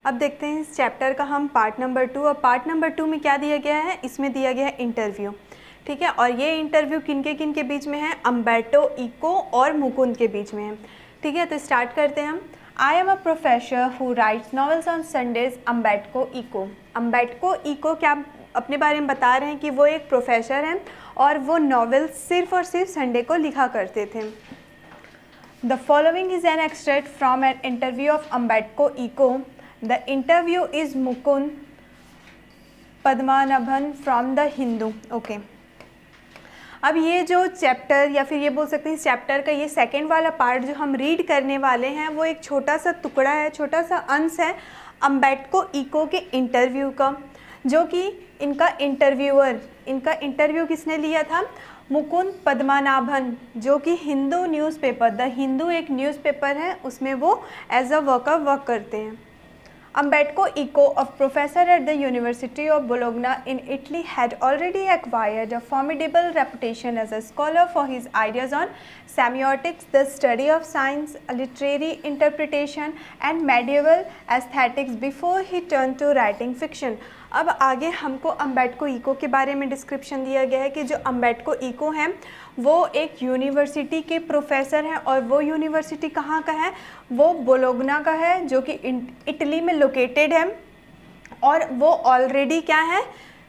अब देखते हैं इस चैप्टर का हम पार्ट नंबर 2। और पार्ट नंबर 2 में क्या दिया गया है, इसमें दिया गया है इंटरव्यू। ठीक है, और ये इंटरव्यू किन के बीच में है, अम्बर्टो इको और मुकुंद के बीच में है। ठीक है, तो स्टार्ट करते हैं हम। I am a professor who writes novels on Sundays, Umberto Eco. Umberto Eco क्या अपने बारे में बता रहे हैं कि वो एक प्रोफेसर हैं और वो नॉवेल्स सिर्फ और सिर्फ संडे को लिखा करते थे। The following is an extract from an interview of Umberto Eco. The interview is Mukund Padmanabhan from the Hindu. Okay, अब ये जो चैप्टर या फिर ये बोल सकते हैं इस चैप्टर का ये सेकेंड वाला पार्ट जो हम रीड करने वाले हैं वो एक छोटा सा टुकड़ा है, छोटा सा अंश है अम्बर्टो इको के इंटरव्यू का, जो कि इनका इंटरव्यू किसने लिया था, मुकुंद पद्मनाभन, जो कि हिंदू न्यूज़पेपर, द हिंदू एक न्यूज़पेपर है, उसमें वो एज अ वर्कर वर्क करते हैं। Umberto Eco, a professor at the University of Bologna in Italy, had already acquired a formidable reputation as a scholar for his ideas on semiotics, the study of science, literary interpretation, and medieval aesthetics before he turned to writing fiction. अब आगे हमको Umberto eco के बारे में description दिया गया है कि जो अम्बर्टो इको हैं वो एक यूनिवर्सिटी के प्रोफेसर हैं और वो यूनिवर्सिटी कहाँ का है, वो बोलोग्ना का है, जो कि इटली में लोकेटेड है। और वो ऑलरेडी क्या है,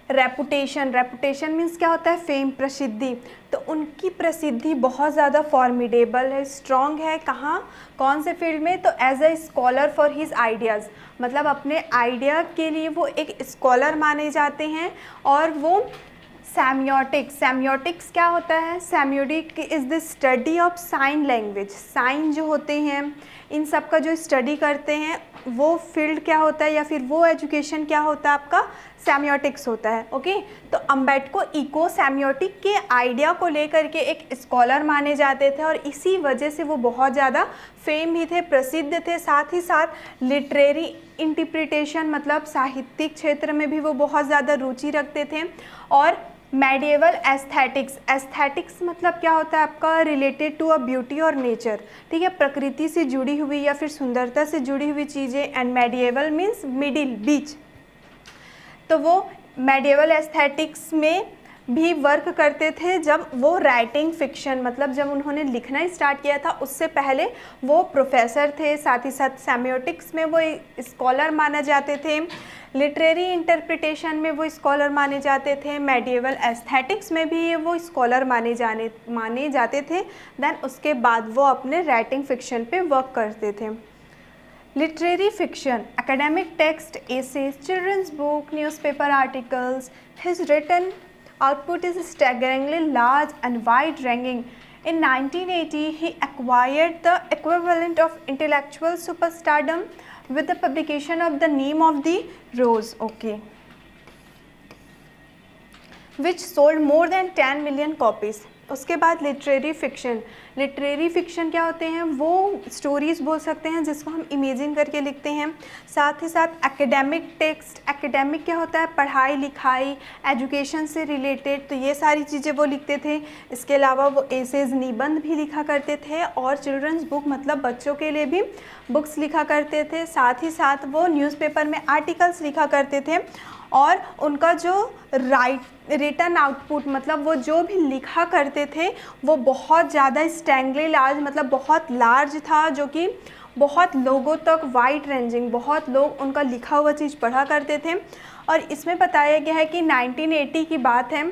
रेपुटेशन मीन्स क्या होता है, फेम, प्रसिद्धि। तो उनकी प्रसिद्धि बहुत ज़्यादा फॉर्मिडेबल है, स्ट्रॉन्ग है। कहाँ, कौन से फील्ड में, तो as a scholar for his ideas, मतलब अपने आइडिया के लिए वो एक स्कॉलर माने जाते हैं। और वो सेमियोटिक्स क्या होता है, semiotic is the study of sign language, sign जो होते हैं इन सब का जो स्टडी करते हैं वो फील्ड क्या होता है या फिर वो एजुकेशन क्या होता है, आपका सेमियोटिक्स होता है। ओके, तो अम्बर्टो इको सेमियोटिक के आइडिया को लेकर के एक स्कॉलर माने जाते थे और इसी वजह से वो बहुत ज़्यादा फेम भी थे, प्रसिद्ध थे। साथ ही साथ लिटरेरी इंटरप्रिटेशन मतलब साहित्यिक क्षेत्र में भी वो बहुत ज़्यादा रुचि रखते थे। और मेडिएवल एस्थेटिक्स मतलब क्या होता है आपका, रिलेटेड टू अ ब्यूटी और नेचर। ठीक है, प्रकृति से जुड़ी हुई या फिर सुंदरता से जुड़ी हुई चीज़ें। एंड मेडिएवल मीन्स मिडिल, बीच। तो वो मेडिएवल एस्थेटिक्स में भी वर्क करते थे जब वो राइटिंग फिक्शन, मतलब जब उन्होंने लिखना स्टार्ट किया था उससे पहले वो प्रोफेसर थे। साथ ही साथ सेमियोटिक्स में वो स्कॉलर माने जाते थे, लिटरेरी इंटरप्रिटेशन में वो स्कॉलर माने जाते थे, मेडिएवल एस्थेटिक्स में भी वो स्कॉलर माने जाते थे। देन उसके बाद वो अपने राइटिंग फिक्शन पे वर्क करते थे। Literary fiction, academic text, essays, children's book, newspaper articles. His written output is staggeringly large and wide-ranging. In 1980, he acquired the equivalent of intellectual superstardom with the publication of The Name of the Rose, okay, which sold more than 10 million copies. उसके बाद literary fiction क्या होते हैं, वो stories बोल सकते हैं जिसको हम इमेजिन करके लिखते हैं। साथ ही साथ एकेडमिक टेक्स्ट, एकेडमिक क्या होता है, पढ़ाई लिखाई, एजुकेशन से रिलेटेड, तो ये सारी चीज़ें वो लिखते थे। इसके अलावा वो एसेज, निबंध भी लिखा करते थे और चिल्ड्रंस बुक मतलब बच्चों के लिए भी बुक्स लिखा करते थे। साथ ही साथ वो न्यूज़पेपर में आर्टिकल्स लिखा करते थे और उनका जो रिटन आउटपुट मतलब वो जो भी लिखा करते थे वो बहुत ज़्यादा स्टैंगली लार्ज मतलब बहुत लार्ज था, जो कि बहुत लोगों तक वाइड रेंजिंग, बहुत लोग उनका लिखा हुआ चीज़ पढ़ा करते थे। और इसमें बताया गया है कि 1980 की बात है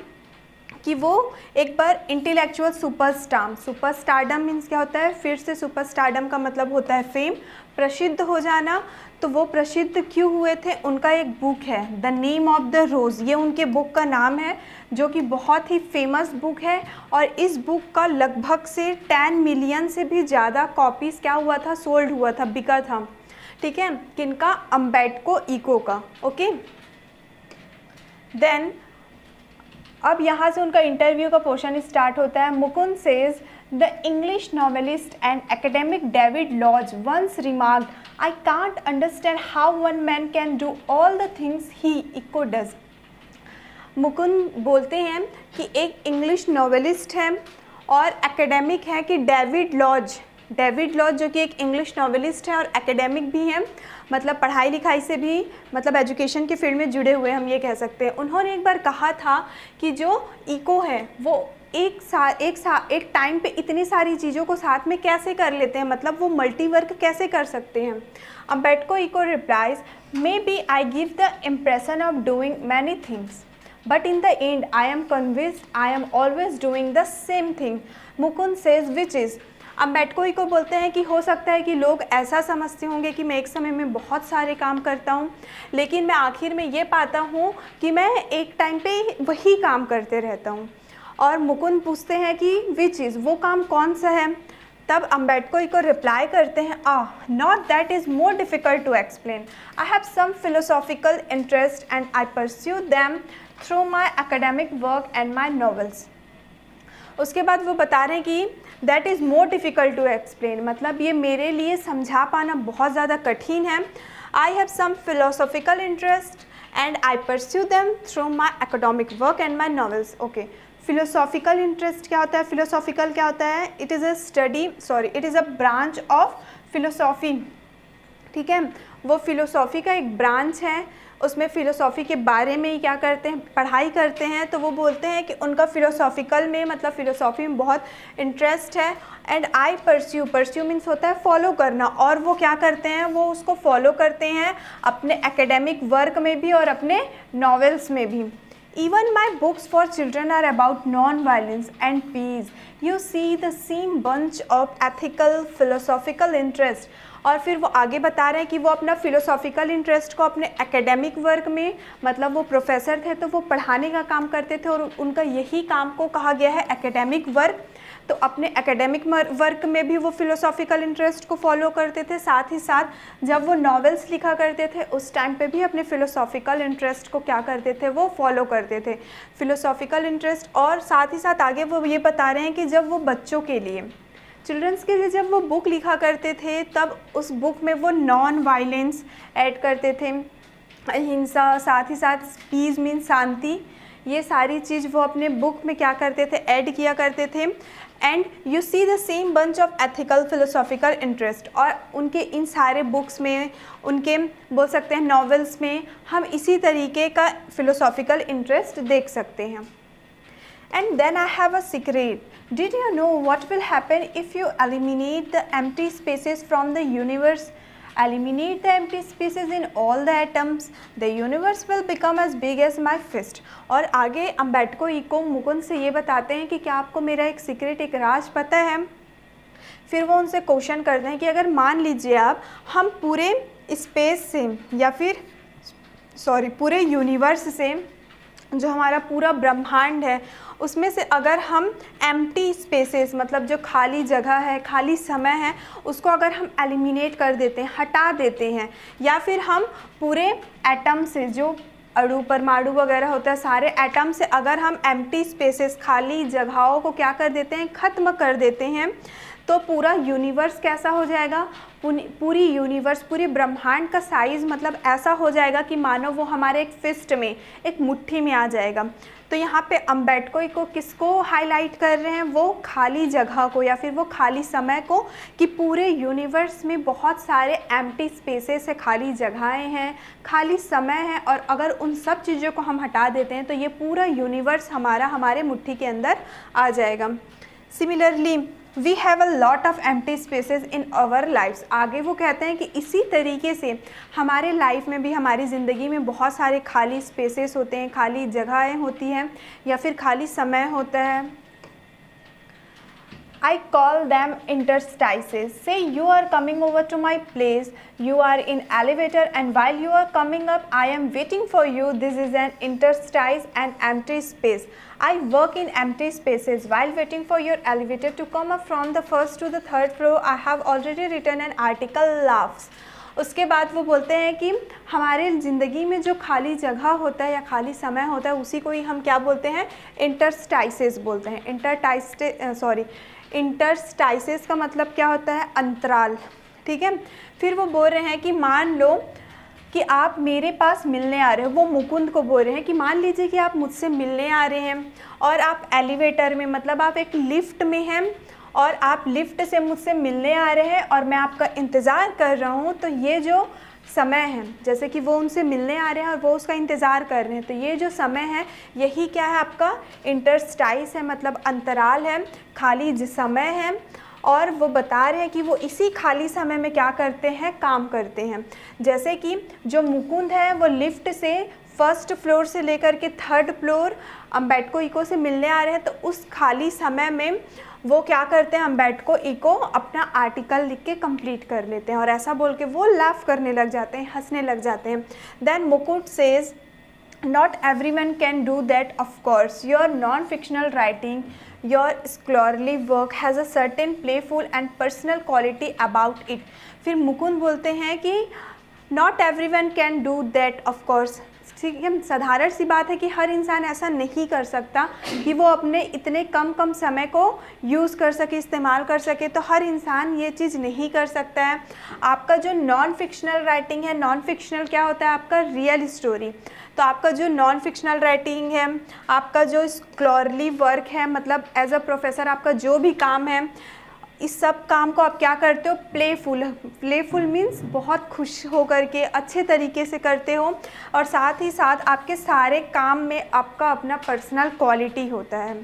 कि वो एक बार इंटेलेक्चुअल सुपरस्टारडम मीन्स क्या होता है, फिर से सुपरस्टारडम का मतलब होता है फेम, प्रसिद्ध हो जाना। तो वो प्रसिद्ध क्यों हुए थे, उनका एक बुक है द नेम ऑफ द रोज़, ये उनके बुक का नाम है, जो कि बहुत ही फेमस बुक है। और इस बुक का लगभग से 10 मिलियन से भी ज़्यादा कॉपीज़ क्या हुआ था, सोल्ड हुआ था, बिका था। ठीक है, किनका, अम्बर्टो इको का। ओके, देन अब यहाँ से उनका इंटरव्यू का पोर्शन स्टार्ट होता है। Mukund says the English novelist and academic David Lodge once remarked, I can't understand how one man can do all the things he Eco does. Mukund बोलते हैं कि एक इंग्लिश नॉवेलिस्ट है और एकेडमिक है कि डेविड लॉज जो कि एक इंग्लिश नॉवेलिस्ट है और एकेडमिक भी हैं, मतलब पढ़ाई लिखाई से भी मतलब एजुकेशन के फील्ड में जुड़े हुए हम ये कह सकते हैं। उन्होंने एक बार कहा था कि जो इको है वो एक टाइम पे इतनी सारी चीज़ों को साथ में कैसे कर लेते हैं, मतलब वो मल्टी वर्क कैसे कर सकते हैं। Umberto Eco replies, maybe I give the impression of doing many things but in the end I am convinced I am always doing the same thing. Mukund says which is, Umberto Eco बोलते हैं कि हो सकता है कि लोग ऐसा समझते होंगे कि मैं एक समय में बहुत सारे काम करता हूँ, लेकिन मैं आखिर में ये पाता हूँ कि मैं एक टाइम पे वही काम करते रहता हूँ। और मुकुंद पूछते हैं कि विच इज़, वो काम कौन सा है। तब अम्बेडको इको रिप्लाई करते हैं, not that is more difficult to explain, I have some philosophical interest and I pursue them through my academic work and my novels. उसके बाद वो बता रहे हैं कि that is more difficult to explain, मतलब ये मेरे लिए समझा पाना बहुत ज़्यादा कठिन है। I have some philosophical interest and I pursue them through my academic work and my novels. Okay, philosophical interest क्या होता है, फिलोसॉफिकल क्या होता है, it is a branch of philosophy. ठीक है, वो फिलोसॉफी का एक ब्रांच है, उसमें फ़िलोसॉफ़ी के बारे में ही क्या करते हैं, पढ़ाई करते हैं। तो वो बोलते हैं कि उनका फ़िलोसॉफ़िकल में मतलब फ़िलोसॉफ़ी में बहुत इंटरेस्ट है। एंड आई परस्यू मीन्स होता है फॉलो करना, और वो क्या करते हैं, वो उसको फॉलो करते हैं अपने एकेडमिक वर्क में भी और अपने नॉवेल्स में भी। Even my books for children are about non-violence and peace. You see the same bunch of ethical, philosophical interest. और फिर वो आगे बता रहे हैं कि वो अपना फ़िलोसॉफिकल इंटरेस्ट को अपने एकेडमिक वर्क में, मतलब वो प्रोफेसर थे तो वो पढ़ाने का काम करते थे और उनका यही काम को कहा गया है एकेडमिक वर्क। तो अपने एकेडमिक वर्क में भी वो फ़िलोसॉफिकल इंटरेस्ट को फॉलो करते थे, साथ ही साथ जब वो नॉवेल्स लिखा करते थे उस टाइम पे भी अपने फ़िलोसॉफिकल इंटरेस्ट को क्या करते थे, वो फॉलो करते थे फ़िलोसॉफिकल इंटरेस्ट। और साथ ही साथ आगे वो ये बता रहे हैं कि जब वो बच्चों के लिए, चिल्ड्रंस के लिए जब वो बुक लिखा करते थे तब उस बुक में वो नॉन वायलेंस ऐड करते थे, अहिंसा, साथ ही साथ पीस मीन शांति, ये सारी चीज़ वो अपने बुक में क्या करते थे, ऐड किया करते थे। And you see the same bunch of ethical philosophical interest, और उनके इन सारे बुक्स में, उनके बोल सकते हैं नॉवेल्स में, हम इसी तरीके का फ़िलोसॉफिकल इंटरेस्ट देख सकते हैं। And then I have a secret. Did you know what will happen if you eliminate the empty spaces from the universe? Eliminate the empty spaces in all the atoms. The universe will become as big as my fist. और आगे अम्बेडको eco Mukund से ये बताते हैं कि क्या आपको मेरा एक सीक्रेट, एक राज पता है। फिर वो उनसे क्वेश्चन करते हैं कि अगर मान लीजिए आप, हम पूरे स्पेस से या फिर पूरे यूनिवर्स से, जो हमारा पूरा ब्रह्मांड है उसमें से अगर हम एम्प्टी स्पेसेस, मतलब जो खाली जगह है, खाली समय है, उसको अगर हम एलिमिनेट कर देते हैं, हटा देते हैं, या फिर हम पूरे एटम से, जो अणु परमाणु वगैरह होता है, सारे एटम से अगर हम एम्प्टी स्पेसेस, खाली जगहों को क्या कर देते हैं, ख़त्म कर देते हैं, तो पूरा यूनिवर्स कैसा हो जाएगा, पूरी यूनिवर्स, पूरी ब्रह्मांड का साइज़ मतलब ऐसा हो जाएगा कि मानो वो हमारे एक फिस्ट में, एक मुट्ठी में आ जाएगा। तो यहाँ पे अम्बेडको को किसको हाईलाइट कर रहे हैं, वो खाली जगह को या फिर वो खाली समय को, कि पूरे यूनिवर्स में बहुत सारे एम्प्टी स्पेसेस है, खाली जगहें हैं, खाली समय है, और अगर उन सब चीज़ों को हम हटा देते हैं तो ये पूरा यूनिवर्स हमारे मुट्ठी के अंदर आ जाएगा। Similarly we have a lot of empty spaces in our lives. आगे वो कहते हैं कि इसी तरीके से हमारे लाइफ में भी, हमारी ज़िंदगी में बहुत सारे खाली स्पेसेस होते हैं, खाली जगहें होती हैं या फिर खाली समय होता है। I call them interstices. Say you are coming over to my place, you are in elevator and while you are coming up, I am waiting for you. This is an interstice, an empty space. I work in empty spaces while waiting for your elevator to come up from the first to the third floor. I have already written an article, laughs. उसके बाद वो बोलते हैं कि हमारे ज़िंदगी में जो खाली जगह होता है या खाली समय होता है उसी को ही हम क्या बोलते हैं, इंटरस्टाइसेस बोलते हैं। इंटरस्टाइसेस का मतलब क्या होता है, अंतराल। ठीक है, फिर वो बोल रहे हैं कि मान लो कि आप मेरे पास मिलने आ रहे हो, वो मुकुंद को बोल रहे हैं कि मान लीजिए कि आप मुझसे मिलने आ रहे हैं और आप एलिवेटर में, मतलब आप एक लिफ्ट में हैं और आप लिफ्ट से मुझसे मिलने आ रहे हैं और मैं आपका इंतज़ार कर रहा हूँ, तो ये जो समय है, जैसे कि वो उनसे मिलने आ रहे हैं और वो उसका इंतज़ार कर रहे हैं, तो ये जो समय है यही क्या है आपका इंटरस्टाइस है, मतलब अंतराल है, खाली समय है। और वो बता रहे हैं कि वो इसी खाली समय में क्या करते हैं, काम करते हैं। जैसे कि जो मुकुंद है वो लिफ्ट से फर्स्ट फ्लोर से लेकर के थर्ड फ्लोर अम्बेडको इको से मिलने आ रहे हैं, तो उस खाली समय में वो क्या करते हैं, अम्बेडको इको अपना आर्टिकल लिख के कंप्लीट कर लेते हैं। और ऐसा बोल के वो लाफ करने लग जाते हैं, हंसने लग जाते हैं। Then Mukund says not everyone can do that, of course your non-fictional writing, your scholarly work has a certain playful and personal quality about it। फिर मुकुंद बोलते हैं कि not everyone can do that, of course, ठीक है, साधारण सी बात है कि हर इंसान ऐसा नहीं कर सकता कि वो अपने इतने कम समय को यूज़ कर सके, इस्तेमाल कर सके, तो हर इंसान ये चीज़ नहीं कर सकता है। आपका जो नॉन फिक्शनल राइटिंग है, नॉन फिक्शनल क्या होता है, आपका रियल स्टोरी, तो आपका जो नॉन फिक्शनल राइटिंग है, आपका जो स्कॉलरली वर्क है, मतलब एज अ प्रोफेसर आपका जो भी काम है, इस सब काम को आप क्या करते हो, प्लेफुल मीन्स बहुत खुश होकर के अच्छे तरीके से करते हो, और साथ ही साथ आपके सारे काम में आपका अपना पर्सनल क्वालिटी होता है।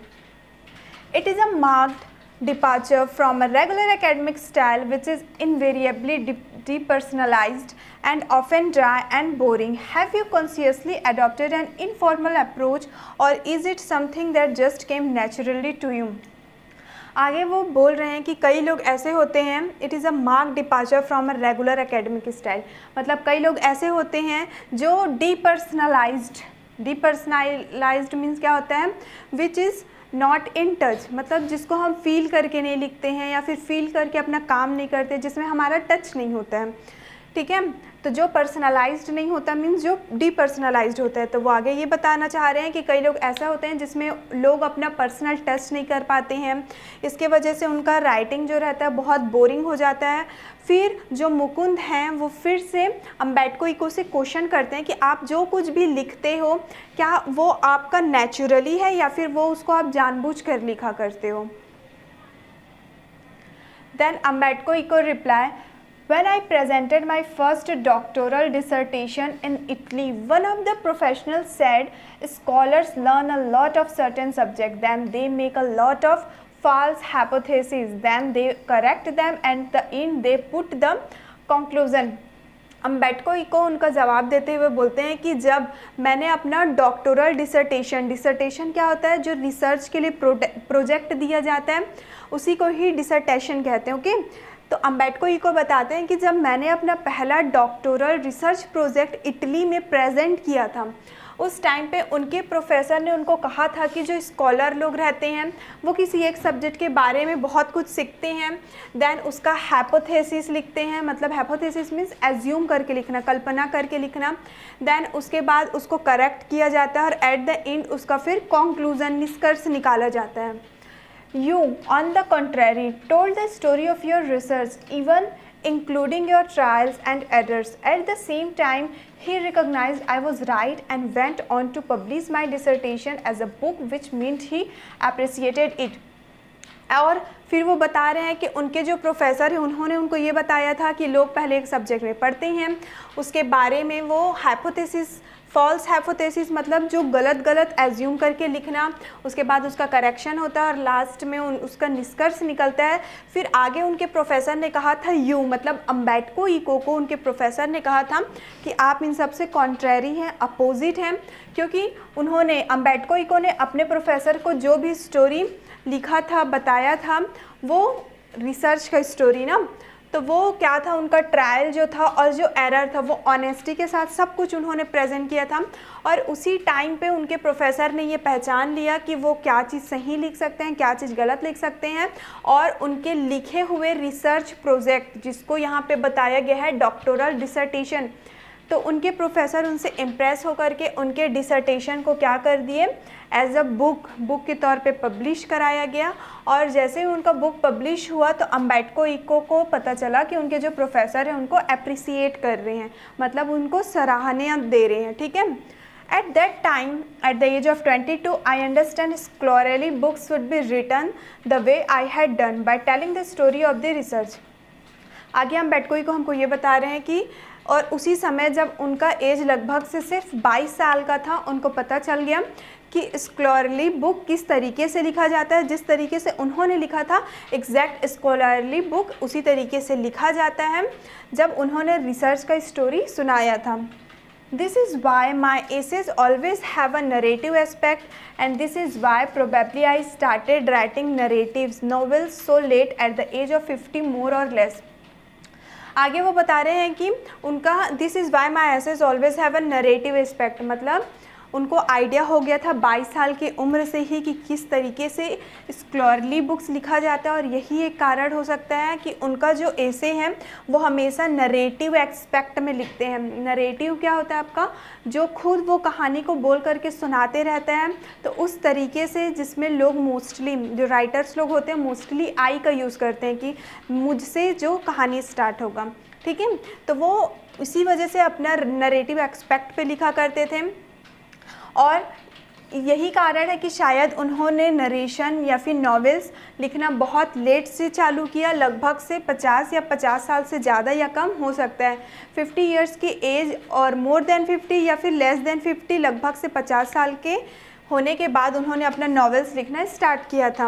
It is a marked departure from a regular academic style which is invariably depersonalized and often dry and boring. Have you consciously adopted an informal approach, or is it something that just came naturally to you? आगे वो बोल रहे हैं कि कई लोग ऐसे होते हैं, it is a mark departure from a regular academic style, मतलब कई लोग ऐसे होते हैं जो डीपर्सनलाइज्ड मीन्स क्या होता है, which is not in touch, मतलब जिसको हम फील करके नहीं लिखते हैं या फिर फील करके अपना काम नहीं करते, जिसमें हमारा टच नहीं होता है, ठीक है। तो जो पर्सनलाइज्ड नहीं होता मीन्स जो डीपर्सनलाइज्ड होता है। तो वो आगे ये बताना चाह रहे हैं कि कई लोग ऐसा होते हैं जिसमें लोग अपना पर्सनल टच नहीं कर पाते हैं, इसके वजह से उनका राइटिंग जो रहता है बहुत बोरिंग हो जाता है। फिर जो मुकुंद हैं वो फिर से अम्बेडको इको से क्वेश्चन करते हैं कि आप जो कुछ भी लिखते हो क्या वो आपका नेचुरली है या फिर वो उसको आप जानबूझ कर लिखा करते हो। Then Umberto Eco reply, when I presented my first doctoral dissertation in Italy, one of the professionals said, scholars learn a lot of certain subjects, then they make a lot of false hypotheses, then they correct them and the end they put the conclusion। Umberto Eco उनका जवाब देते हुए बोलते हैं कि जब मैंने अपना डॉक्टोरल डिसर्टेशन क्या होता है, जो रिसर्च के लिए प्रोजेक्ट दिया जाता है उसी को ही डिसर्टेशन कहते हैं, ओके। तो अम्बेडको इको बताते हैं कि जब मैंने अपना पहला डॉक्टोरल रिसर्च प्रोजेक्ट इटली में प्रेजेंट किया था, उस टाइम पे उनके प्रोफेसर ने उनको कहा था कि जो स्कॉलर लोग रहते हैं वो किसी एक सब्जेक्ट के बारे में बहुत कुछ सीखते हैं, देन उसका हाइपोथेसिस लिखते हैं, मतलब हाइपोथेसिस मीन्स एज्यूम करके लिखना, कल्पना करके लिखना, देन उसके बाद उसको करेक्ट किया जाता है और एट द एंड उसका फिर कंक्लूजन, निष्कर्ष निकाला जाता है। You, on the contrary, told the story of your research, even including your trials and errors. At the same time, he recognized I was right and went on to publish my dissertation as a book, which meant he appreciated it. और फिर वो बता रहे हैं कि उनके जो professor हैं उन्होंने उनको ये बताया था कि लोग पहले एक सब्जेक्ट में पढ़ते हैं, उसके बारे में वो हाइपोथेसिस, फॉल्स हाइपोथेसिस मतलब जो गलत एज्यूम करके लिखना, उसके बाद उसका करेक्शन होता है और लास्ट में उसका निष्कर्ष निकलता है। फिर आगे उनके प्रोफेसर ने कहा था मतलब अम्बेडको इको को उनके प्रोफेसर ने कहा था कि आप इन सब से कॉन्ट्रेरी हैं, अपोजिट हैं, क्योंकि उन्होंने अम्बेडको इको ने अपने प्रोफेसर को जो भी स्टोरी लिखा था, बताया था, वो रिसर्च का स्टोरी ना, तो वो क्या था, उनका ट्रायल जो था और जो एरर था वो ऑनेस्टी के साथ सब कुछ उन्होंने प्रेजेंट किया था। और उसी टाइम पे उनके प्रोफेसर ने ये पहचान लिया कि वो क्या चीज़ सही लिख सकते हैं, क्या चीज़ गलत लिख सकते हैं, और उनके लिखे हुए रिसर्च प्रोजेक्ट जिसको यहाँ पे बताया गया है डॉक्टोरल डिसर्टेशन, तो उनके प्रोफेसर उनसे इम्प्रेस होकर के उनके डिसर्टेशन को क्या कर दिए, एज अ बुक के तौर पे पब्लिश कराया गया। और जैसे ही उनका बुक पब्लिश हुआ तो अम्बेडको इको को पता चला कि उनके जो प्रोफेसर हैं उनको अप्रिसिएट कर रहे हैं, मतलब उनको सराहना दे रहे हैं, ठीक है। At that time, at the age of 22, I understand scholarly books would be written the way I had done by telling the story of the research। आगे अम्बेडको इको हमको ये बता रहे हैं कि और उसी समय जब उनका एज लगभग से सिर्फ 22 साल का था, उनको पता चल गया कि स्कॉलरली बुक किस तरीके से लिखा जाता है। जिस तरीके से उन्होंने लिखा था एग्जैक्ट स्कॉलरली बुक उसी तरीके से लिखा जाता है जब उन्होंने रिसर्च का स्टोरी सुनाया था। This is why my essays always have a narrative aspect, and this is why probably I started writing narratives novels so late at the age of 50 more or less। आगे वो बता रहे हैं कि उनका this is why my essays always have a narrative aspect, मतलब उनको idea हो गया था 22 साल की उम्र से ही कि किस तरीके से स्कॉलरली बुक्स लिखा जाता है, और यही एक कारण हो सकता है कि उनका जो एसे है वो हमेशा नरेटिव एस्पेक्ट में लिखते हैं। नरेटिव क्या होता है आपका, जो खुद वो कहानी को बोल करके सुनाते रहते हैं, तो उस तरीके से जिसमें लोग मोस्टली जो राइटर्स लोग होते हैं मोस्टली आई का यूज़ करते हैं कि मुझसे जो कहानी स्टार्ट होगा, ठीक है। तो वो इसी वजह से अपना नरेटिव एस्पेक्ट पे लिखा करते थे, और यही कारण है कि शायद उन्होंने नरेशन या फिर नॉवेल्स लिखना बहुत लेट से चालू किया, लगभग से 50 या 50 साल से ज़्यादा या कम हो सकता है। 50 इयर्स की एज और मोर देन 50 या फिर लेस देन 50, लगभग से 50 साल के होने के बाद उन्होंने अपना नॉवेल्स लिखना स्टार्ट किया था।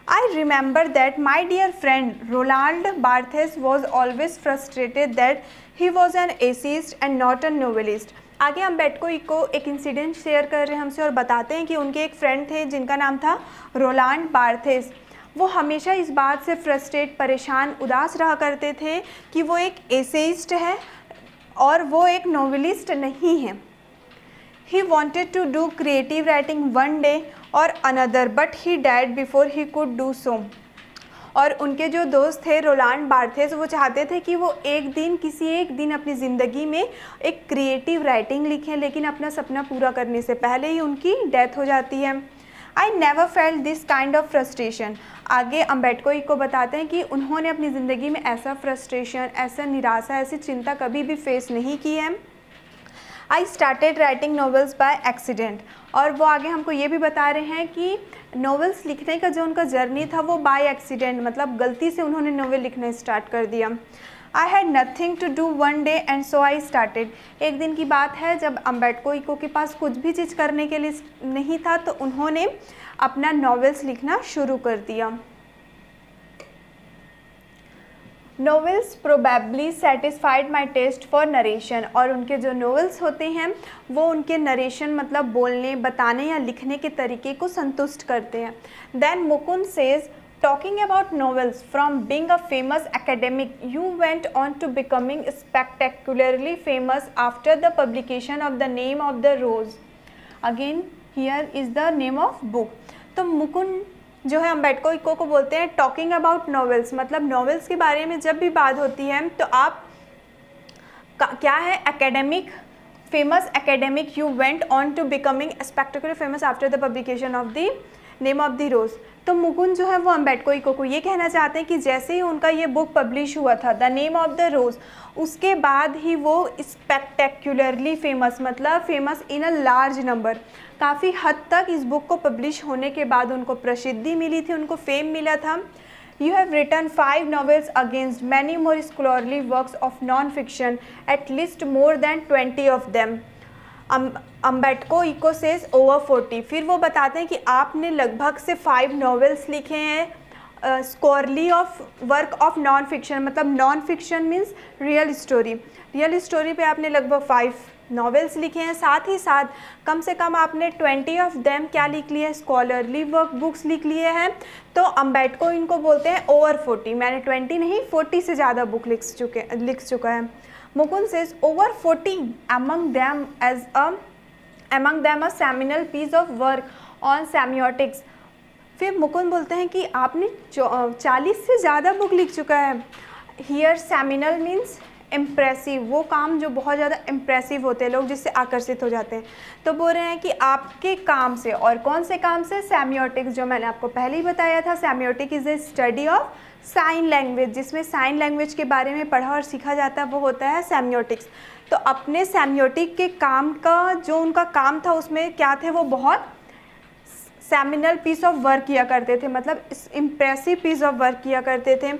I remember that my dear friend Roland Barthes was always frustrated that he was an essayist and not a novelist. आगे अम्बेडको को एक इंसिडेंट शेयर कर रहे हैं हमसे और बताते हैं कि उनके एक फ्रेंड थे जिनका नाम था रोलांड बार्थेस। वो हमेशा इस बात से फ्रस्ट्रेट, परेशान, उदास रहा करते थे कि वो एक एसेइस्ट है और वो एक नोवेलिस्ट नहीं है। He wanted to do creative writing one day or another, but he died before he could do so। और उनके जो दोस्त थे रोलांड बार्थेस, वो चाहते थे कि वो किसी एक दिन अपनी ज़िंदगी में एक क्रिएटिव राइटिंग लिखें, लेकिन अपना सपना पूरा करने से पहले ही उनकी डेथ हो जाती है। I never felt this kind of frustration. आगे अम्बेडको को बताते हैं कि उन्होंने अपनी ज़िंदगी में ऐसा फ्रस्ट्रेशन, ऐसा निराशा, ऐसी चिंता कभी भी फेस नहीं की है। I started writing novels by accident. और वो आगे हमको ये भी बता रहे हैं कि नॉवेल्स लिखने का जो उनका जर्नी था वो बाय एक्सीडेंट, मतलब गलती से उन्होंने नॉवेल लिखना स्टार्ट कर दिया। I had nothing to do one day and so I started. एक दिन की बात है जब अम्बेडको के पास कुछ भी चीज़ करने के लिए नहीं था, तो उन्होंने अपना नॉवेल्स लिखना शुरू कर दिया। Novels probably satisfied my taste for narration. और उनके जो नॉवेल्स होते हैं वो उनके नरेशन, मतलब बोलने, बताने या लिखने के तरीके को संतुष्ट करते हैं। Then Mukund says, talking about novels from being a famous academic you went on to becoming spectacularly famous after the publication of the name of the rose. Again here is the name of book. तो मुकुंद जो है Umberto को बोलते हैं talking about novels, मतलब novels के बारे में जब भी बात होती है तो आप क्या है, academic, famous academic, you went on to becoming spectacular famous after the publication of the name of the rose. तो मुकुंद जो है वो अम्बेडको को ये कहना चाहते हैं कि जैसे ही उनका ये बुक पब्लिश हुआ था द नेम ऑफ द रोज, उसके बाद ही वो स्पेक्टेकुलरली फेमस, मतलब famous in a large number, काफ़ी हद तक इस बुक को पब्लिश होने के बाद उनको प्रसिद्धि मिली थी, उनको फेम मिला था। You have written 5 novels against many more scholarly works of non fiction, at least more than 20 of them. Umberto says over 40। फिर वो बताते हैं कि आपने लगभग से 5 novels लिखे हैं scholarly of work of non fiction, मतलब non fiction means real story, real story पे आपने लगभग 5 नॉवेल्स लिखे हैं। साथ ही साथ कम से कम आपने 20 ऑफ देम क्या लिख लिए, स्कॉलरली वर्क बुक्स लिख लिए हैं। तो अम्बेडको इनको बोलते हैं ओवर 40, मैंने 20 नहीं 40 से ज़्यादा बुक लिख चुका है। Mukund says over 40 among them a seminal piece of work on semiotics। फिर मुकुंद बोलते हैं कि आपने 40 से ज़्यादा बुक लिख चुका है। हियर सेमिनल मीन्स इम्प्रेसिव, वो काम जो बहुत ज़्यादा इम्प्रेसिव होते हैं, लोग जिससे आकर्षित हो जाते हैं। तो बोल रहे हैं कि आपके काम से, और कौन से काम से, सेमियोटिक्स, जो मैंने आपको पहले ही बताया था। सेमियोटिक is a study of sign language, जिसमें साइन लैंग्वेज के बारे में पढ़ा और सीखा जाता है, वो होता है सेमियोटिक्स। तो अपने सेमियोटिक के काम का जो उनका काम था उसमें क्या थे, वो बहुत सेमिनल पीस ऑफ वर्क किया करते थे, मतलब इम्प्रेसिव पीस ऑफ वर्क किया करते थे।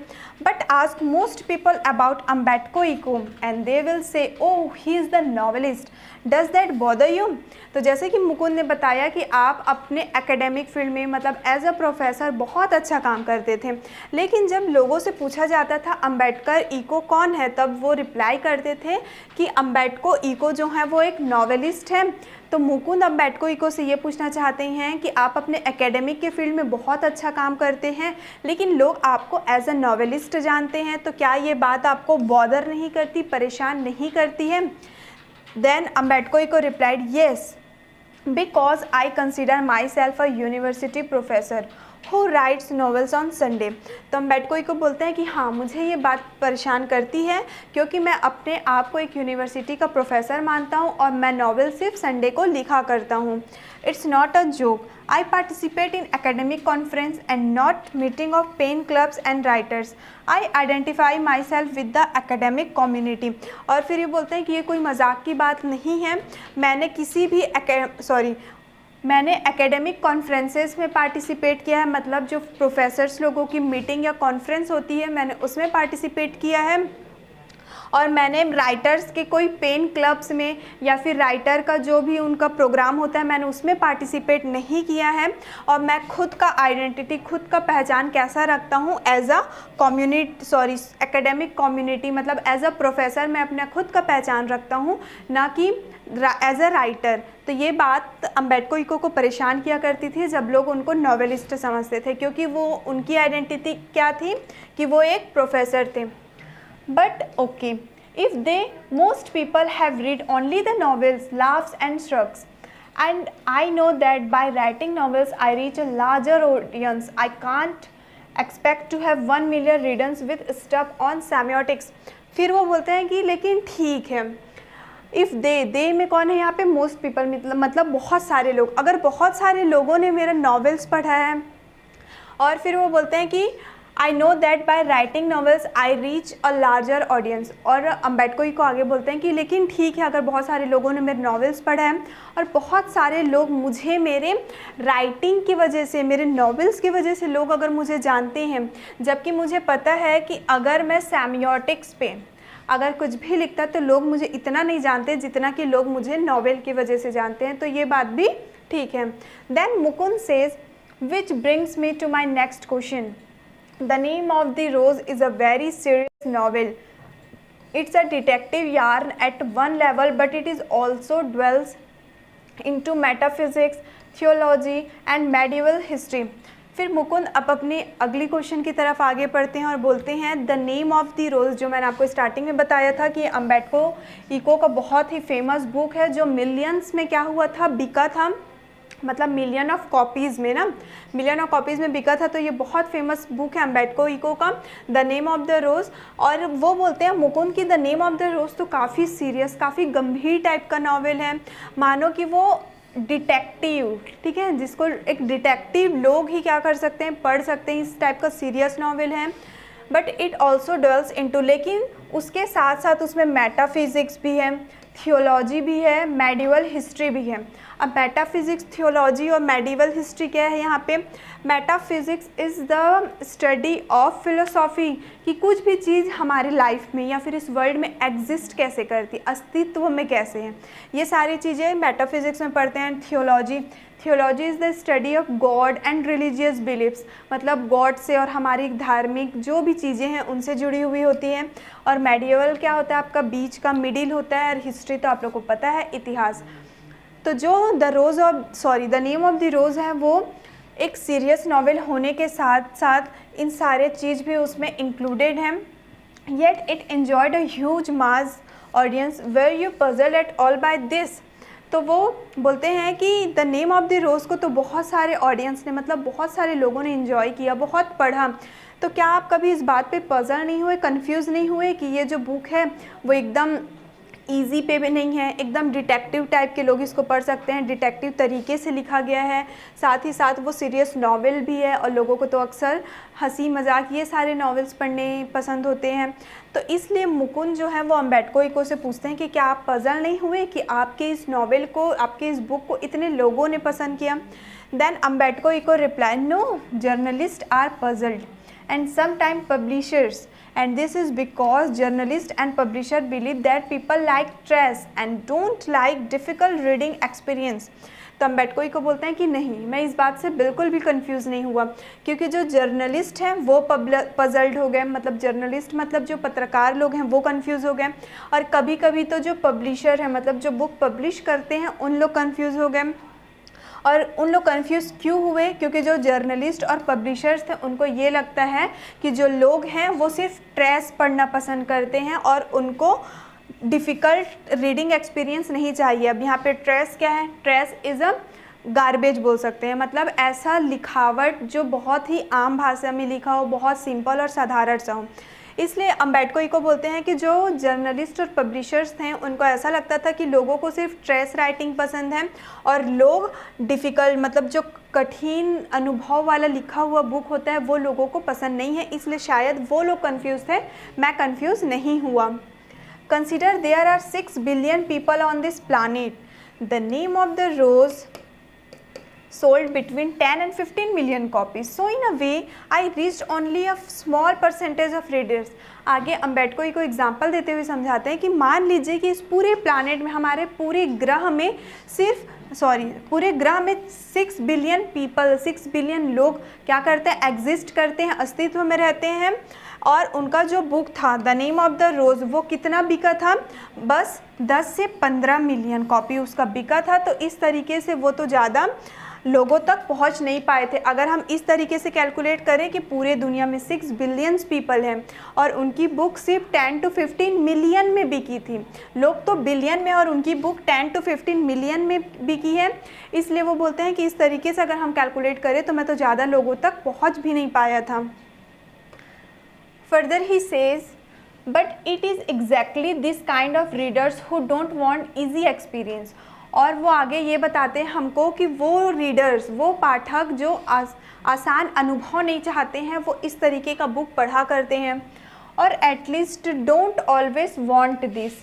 But ask most people about Umberto Eco and they will say oh he is the novelist, does that bother you. तो जैसे कि मुकुंद ने बताया कि आप अपने एकेडमिक फील्ड में मतलब एज अ प्रोफेसर बहुत अच्छा काम करते थे, लेकिन जब लोगों से पूछा जाता था अम्बेडकर इको कौन है, तब वो रिप्लाई करते थे कि अम्बेडको इको जो है वो एक नॉवेलिस्ट है। तो मुकुंद अम्बेडको इको से ये पूछना चाहते हैं कि आप अपने एकेडमिक के फील्ड में बहुत अच्छा काम करते हैं, लेकिन लोग आपको एज अ नॉवेलिस्ट जानते हैं, तो क्या ये बात आपको बॉदर नहीं करती, परेशान नहीं करती है। Then Umberto Eco replied yes because I consider myself a university professor who writes novels on Sunday. तो अम्बेडको इको बोलते हैं कि हाँ, मुझे ये बात परेशान करती है क्योंकि मैं अपने आप को एक यूनिवर्सिटी का प्रोफेसर मानता हूँ और मैं नॉवेल सिर्फ संडे को लिखा करता हूँ। It's not a joke, I participate in academic conference and not meeting of pen clubs and writers, I identify myself with the academic community. और फिर ये बोलते हैं कि ये कोई मजाक की बात नहीं है, मैंने एकेडमिक कॉन्फ्रेंसेस में पार्टिसिपेट किया है, मतलब जो प्रोफेसर्स लोगों की मीटिंग या कॉन्फ्रेंस होती है मैंने उसमें पार्टिसिपेट किया है, और मैंने राइटर्स के कोई पेन क्लब्स में या फिर राइटर का जो भी उनका प्रोग्राम होता है मैंने उसमें पार्टिसिपेट नहीं किया है। और मैं खुद का आइडेंटिटी, खुद का पहचान कैसा रखता हूँ एज अ एकेडमिक कम्युनिटी, मतलब एज अ प्रोफेसर मैं अपना खुद का पहचान रखता हूँ, ना कि एज अ राइटर। तो ये बात अम्बेडको इको को परेशान किया करती थी जब लोग उनको नॉवेलिस्ट समझते थे, क्योंकि वो उनकी आइडेंटिटी क्या थी कि वो एक प्रोफेसर थे। But okay, if most people have read only the novels, laughs and shrugs, and I know that by writing novels I reach a larger audience. I can't expect to have 1 million readers with stuff on semiotics. फिर वो बोलते हैं कि लेकिन ठीक है, if they में कौन है यहाँ पे, मोस्ट पीपल, मतलब बहुत सारे लोग, अगर बहुत सारे लोगों ने मेरा नॉवेल्स पढ़ा है, और फिर वो बोलते हैं कि I know that by writing novels I reach a larger audience. और अम्बेडको इको आगे बोलते हैं कि लेकिन ठीक है, अगर बहुत सारे लोगों ने मेरे नॉवेल्स पढ़ा है और बहुत सारे लोग मुझे मेरे राइटिंग की वजह से, मेरे नॉवेल्स की वजह से लोग अगर मुझे जानते हैं, जबकि मुझे पता है कि अगर मैं सेमियोटिक्स पे अगर कुछ भी लिखता तो लोग मुझे इतना नहीं जानते जितना कि लोग मुझे नॉवेल की वजह से जानते हैं, तो ये बात भी ठीक है। Then Mukund says which brings me to my next question, The Name of the Rose is a very serious novel. It's a detective yarn at one level, but it is also dwells into metaphysics, theology and medieval history. फिर मुकुंद अब अपनी अगली question की तरफ आगे बढ़ते हैं और बोलते हैं the name of the rose, जो मैंने आपको स्टार्टिंग में बताया था कि अम्बेडको इको का बहुत ही फेमस बुक है, जो मिलियंस में क्या हुआ था, बिका था, मतलब मिलियन ऑफ कॉपीज़ में ना, मिलियन ऑफ कॉपीज़ में बिका था। तो ये बहुत फेमस बुक है अम्बेडको इको का, द नेम ऑफ द रोज़। और वो बोलते हैं मुकुंद की द नेम ऑफ द रोज़ तो काफ़ी सीरियस, काफ़ी गंभीर टाइप का नावल है, मानो कि वो डिटेक्टिव, ठीक है, जिसको एक डिटेक्टिव लोग ही क्या कर सकते हैं, पढ़ सकते हैं, इस टाइप का सीरियस नावल है। बट इट ऑल्सो डवेल्स इनटू, लेकिन उसके साथ साथ उसमें मेटाफिजिक्स भी है, थियोलॉजी भी है, मेडिवल हिस्ट्री भी है। अब मेटाफिजिक्स, थियोलॉजी और मेडिवल हिस्ट्री क्या है यहाँ पे, metaphysics is the study of philosophy, कि कुछ भी चीज़ हमारी लाइफ में या फिर इस वर्ल्ड में एग्जिस्ट कैसे करती, अस्तित्व में कैसे है, ये सारी चीज़ें मेटाफिजिक्स में पढ़ते हैं। Theology is the study of God and religious beliefs, मतलब गॉड से और हमारी धार्मिक जो भी चीज़ें हैं उनसे जुड़ी हुई होती हैं। और मेडिवल क्या होता है, आपका बीच का मिडिल होता है, और हिस्ट्री तो आप लोग को पता है, इतिहास। तो जो द नेम ऑफ द रोज़ है वो एक सीरियस नॉवेल होने के साथ साथ इन सारे चीज़ भी उसमें इंक्लूडेड हैं। Yet it enjoyed a huge mass audience were you puzzle at all by this. तो वो बोलते हैं कि the name of the rose को तो बहुत सारे ऑडियंस ने, मतलब बहुत सारे लोगों ने इन्जॉय किया, बहुत पढ़ा। तो क्या आप कभी इस बात पे पजल नहीं हुए, कंफ्यूज नहीं हुए कि ये जो बुक है वो एकदम इजी पे भी नहीं है, एकदम डिटेक्टिव टाइप के लोग इसको पढ़ सकते हैं, डिटेक्टिव तरीके से लिखा गया है, साथ ही साथ वो सीरियस नॉवेल भी है और लोगों को तो अक्सर हंसी मजाक ये सारे नॉवेल्स पढ़ने पसंद होते हैं। तो इसलिए मुकुंद जो है वो अम्बेडको इको से पूछते हैं कि क्या आप पजल नहीं हुए कि आपके इस नॉवेल को, आपके इस बुक को इतने लोगों ने पसंद किया। Then Umberto Eco reply, no journalists are puzzled and sometimes publishers, and this is because journalists and publishers believe that people like trash and don't like difficult reading experience। तो अम्बेडको इको बोलते हैं कि नहीं, मैं इस बात से बिल्कुल भी कंफ्यूज नहीं हुआ, क्योंकि जो जर्नलिस्ट हैं वो पजल्ड हो गए, मतलब जर्नलिस्ट मतलब जो पत्रकार लोग हैं वो कंफ्यूज हो गए, और कभी कभी तो जो पब्लिशर हैं मतलब जो बुक पब्लिश करते हैं उन लोग कंफ्यूज हो गए। और उन लोग कंफ्यूज क्यों हुए? क्योंकि जो जर्नलिस्ट और पब्लिशर्स थे उनको ये लगता है कि जो लोग हैं वो सिर्फ ट्रेस पढ़ना पसंद करते हैं और उनको डिफ़िकल्ट रीडिंग एक्सपीरियंस नहीं चाहिए। अब यहाँ पे ट्रेस क्या है? ट्रेस इज़ अ गार्बेज बोल सकते हैं, मतलब ऐसा लिखावट जो बहुत ही आम भाषा में लिखा हो, बहुत सिंपल और साधारण सा हो। इसलिए अम्बेडको इको बोलते हैं कि जो जर्नलिस्ट और पब्लिशर्स थे उनको ऐसा लगता था कि लोगों को सिर्फ ट्रेस राइटिंग पसंद है और लोग डिफ़िकल्ट मतलब जो कठिन अनुभव वाला लिखा हुआ बुक होता है वो लोगों को पसंद नहीं है, इसलिए शायद वो लोग कंफ्यूज थे, मैं कंफ्यूज नहीं हुआ। Consider there are 6 billion people on this planet, the name of the rose sold between 10 and 15 million copies, so in a way I reached only a small percentage of readers। आगे Umberto को example देते हुए समझाते हैं कि मान लीजिए कि इस पूरे प्लानेट में, हमारे पूरे ग्रह में पूरे ग्रह में 6 बिलियन पीपल, 6 बिलियन लोग क्या करते हैं? एग्जिस्ट करते हैं, अस्तित्व में रहते हैं, और उनका जो बुक था द नेम ऑफ द रोज़ वो कितना बिका था? बस 10 से 15 मिलियन कॉपी उसका बिका था। तो इस तरीके से वो तो ज़्यादा लोगों तक पहुंच नहीं पाए थे। अगर हम इस तरीके से कैलकुलेट करें कि पूरे दुनिया में 6 बिलियंस पीपल हैं और उनकी बुक सिर्फ 10 to 15 मिलियन में बिकी थी, लोग तो बिलियन में और उनकी बुक 10 to 15 मिलियन में बिकी है, इसलिए वो बोलते हैं कि इस तरीके से अगर हम कैलकुलेट करें तो मैं तो ज़्यादा लोगों तक पहुँच भी नहीं पाया था। Further he says, but it is exactly this kind of readers who don't want easy experience. और वो आगे ये बताते हैं हमको कि वो रीडर्स, वो पाठक जो आसान अनुभव नहीं चाहते हैं, वो इस तरीके का बुक पढ़ा करते हैं, और at least don't always want this.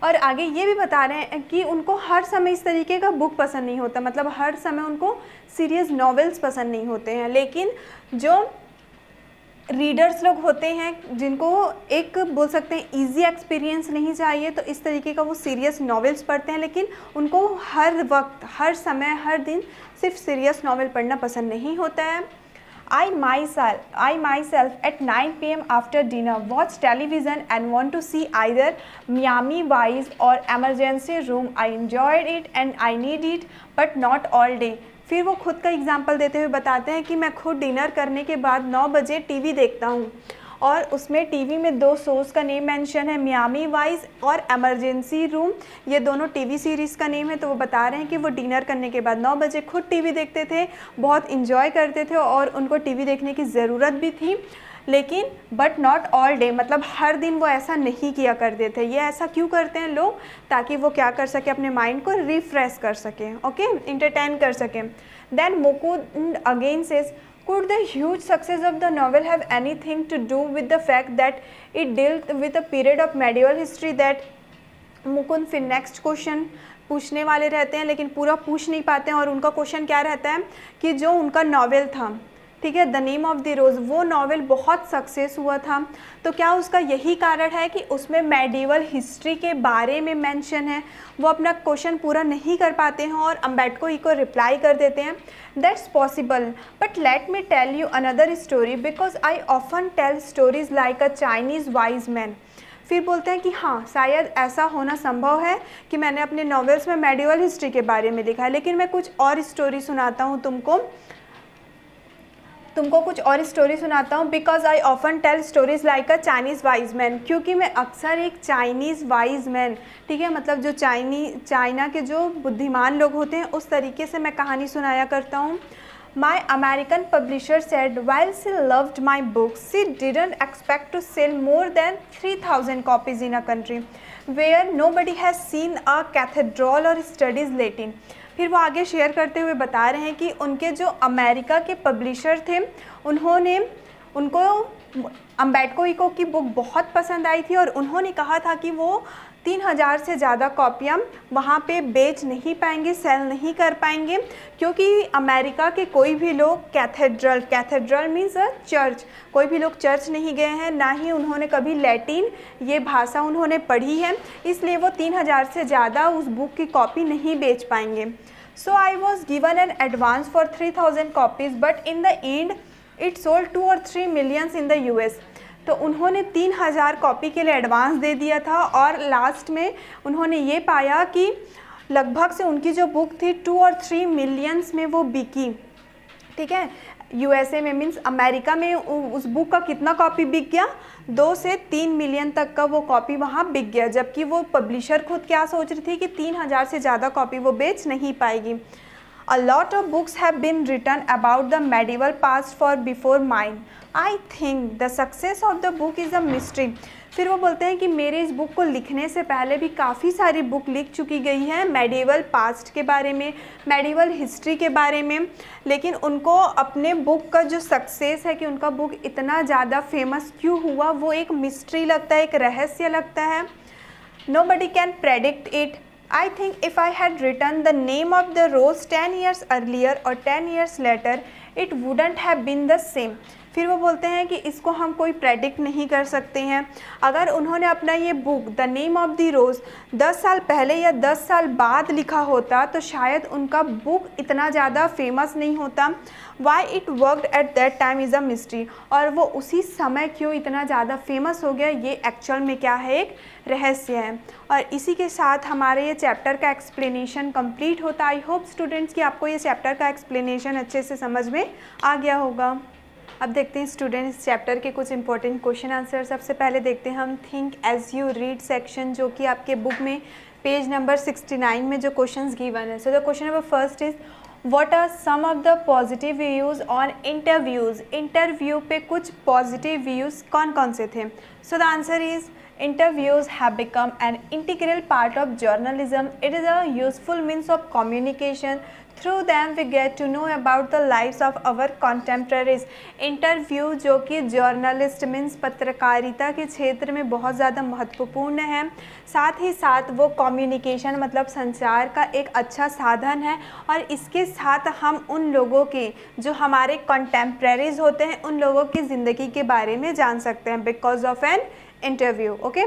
और आगे ये भी बता रहे हैं कि उनको हर समय इस तरीके का बुक पसंद नहीं होता, मतलब हर समय उनको सीरियस नॉवेल्स पसंद नहीं होते हैं। लेकिन जो रीडर्स लोग होते हैं जिनको एक बोल सकते हैं इजी एक्सपीरियंस नहीं चाहिए, तो इस तरीके का वो सीरियस नॉवेल्स पढ़ते हैं, लेकिन उनको हर वक्त, हर समय, हर दिन सिर्फ सीरियस नॉवेल पढ़ना पसंद नहीं होता है। I myself at 9 PM after dinner watch television and want to see either Miami Vice or Emergency Room। I enjoyed it and I need it but not all day। फिर वो खुद का example देते हुए बताते हैं कि मैं खुद डिनर करने के बाद 9 बजे टीवी देखता हूँ, और उसमें टीवी में 2 शोज़ का नेम मेंशन है, मियामी वाइस और एमरजेंसी रूम, ये दोनों टीवी सीरीज़ का नेम है। तो वो बता रहे हैं कि वो डिनर करने के बाद 9 बजे खुद टीवी देखते थे, बहुत इन्जॉय करते थे और उनको टीवी देखने की ज़रूरत भी थी, लेकिन बट नॉट ऑल डे, मतलब हर दिन वो ऐसा नहीं किया करते थे। ये ऐसा क्यों करते हैं लोग? ताकि वो क्या कर सके, अपने माइंड को रिफ्रेश कर सकें, ओके, इंटरटेन कर सकें। Then Mukund again says, could the huge success of the novel have anything to do with the fact that it dealt with a period of medieval history that। Mukund फिर next question पूछने वाले रहते हैं, लेकिन पूरा पूछ नहीं पाते हैं, और उनका क्वेश्चन क्या रहता है कि जो उनका नॉवेल था, ठीक है, द नेम ऑफ द रोज़, वो नॉवेल बहुत सक्सेस हुआ था, तो क्या उसका यही कारण है कि उसमें मेडिवल हिस्ट्री के बारे में मेंशन है? वो अपना क्वेश्चन पूरा नहीं कर पाते हैं और अम्बेडको को रिप्लाई कर देते हैं, that's possible but let me tell you another story because I often tell stories like a Chinese wise man. फिर बोलते हैं कि हाँ, शायद ऐसा होना संभव है कि मैंने अपने नॉवेल्स में मेडिवल हिस्ट्री के बारे में लिखा है, लेकिन मैं कुछ और स्टोरी सुनाता हूँ तुमको कुछ और स्टोरी सुनाता हूँ। Because I often tell stories like a Chinese wise man, क्योंकि मैं अक्सर एक चाइनीज़ वाइज मैन, ठीक है, मतलब जो चाइना के जो बुद्धिमान लोग होते हैं उस तरीके से मैं कहानी सुनाया करता हूँ। My American publisher said while she loved my books she didn't expect to sell more than 3000 copies in a country। Where nobody has seen a cathedral or studies Latin. फिर वो आगे शेयर करते हुए बता रहे हैं कि उनके जो अमेरिका के पब्लिशर थे उनको अम्बेटको इको की बुक बहुत पसंद आई थी और उन्होंने कहा था कि वो 3000 से ज़्यादा कॉपियाँ वहाँ पे बेच नहीं पाएंगे, सेल नहीं कर पाएंगे, क्योंकि अमेरिका के कोई भी लोग कैथेड्रल मीन्स अ चर्च, कोई भी लोग चर्च नहीं गए हैं, ना ही उन्होंने कभी लैटिन ये भाषा उन्होंने पढ़ी है, इसलिए वो 3000 से ज़्यादा उस बुक की कॉपी नहीं बेच पाएंगे। So I was given an advance for 3000 copies but in the end it sold 2 or 3 millions in the US। तो उन्होंने 3000 कॉपी के लिए एडवांस दे दिया था और लास्ट में उन्होंने ये पाया कि लगभग से उनकी जो बुक थी 2 or 3 millions में वो बिकी। ठीक है, USA में मीन्स अमेरिका में उस बुक का कितना कॉपी बिक गया, 2 से 3 मिलियन तक का वो कॉपी वहाँ बिक गया, जबकि वो पब्लिशर खुद क्या सोच रही थी कि 3000 से ज़्यादा कॉपी वो बेच नहीं पाएगी। A lot of books have been written about the medieval past for before mine. I think the success of the book is a mystery. फिर वो बोलते हैं कि मेरे इस बुक को लिखने से पहले भी काफ़ी सारी बुक लिख चुकी गई हैं मेडिवल पास्ट के बारे में, मेडिवल हिस्ट्री के बारे में, लेकिन उनको अपने बुक का जो सक्सेस है कि उनका बुक इतना ज़्यादा फेमस क्यों हुआ वो एक मिस्ट्री लगता है, एक रहस्य लगता है। Nobody can predict it. I think if I had written the name of the rose 10 years earlier or 10 years later, it wouldn't have been the same. फिर वो बोलते हैं कि इसको हम कोई प्रेडिक्ट नहीं कर सकते हैं। अगर उन्होंने अपना ये book the name of the rose 10 साल पहले या 10 साल बाद लिखा होता तो शायद उनका बुक इतना ज़्यादा फेमस नहीं होता। Why it worked at that time is a mystery. और वो उसी समय क्यों इतना ज़्यादा फेमस हो गया ये एक्चुअल में क्या है, एक रहस्य है। और इसी के साथ हमारे ये चैप्टर का एक्सप्लेनेशन कंप्लीट होता। आई होप स्टूडेंट्स कि आपको ये चैप्टर का एक्सप्लेनेशन अच्छे से समझ में आ गया होगा। अब देखते हैं स्टूडेंट इस चैप्टर के कुछ इंपॉर्टेंट क्वेश्चन आंसर। सबसे पहले देखते हैं हम think as you read section, जो कि आपके बुक में पेज नंबर 69 में जो क्वेश्चंस गिवन है। So the question number first is what are some of the positive views on interviews. Interview पे कुछ पॉजिटिव व्यूज़ कौन कौन से थे। So the answer is interviews have become an integral part of journalism. It is a useful means of communication. Through them we get to know about the lives of our contemporaries. Interview जो कि journalist means पत्रकारिता के क्षेत्र में बहुत ज़्यादा महत्वपूर्ण है, साथ ही साथ वो कम्युनिकेशन मतलब संचार का एक अच्छा साधन है। और इसके साथ हम उन लोगों के जो हमारे कंटेम्प्रेरीज होते हैं उन लोगों की ज़िंदगी के बारे में जान सकते हैं because of an interview. Okay,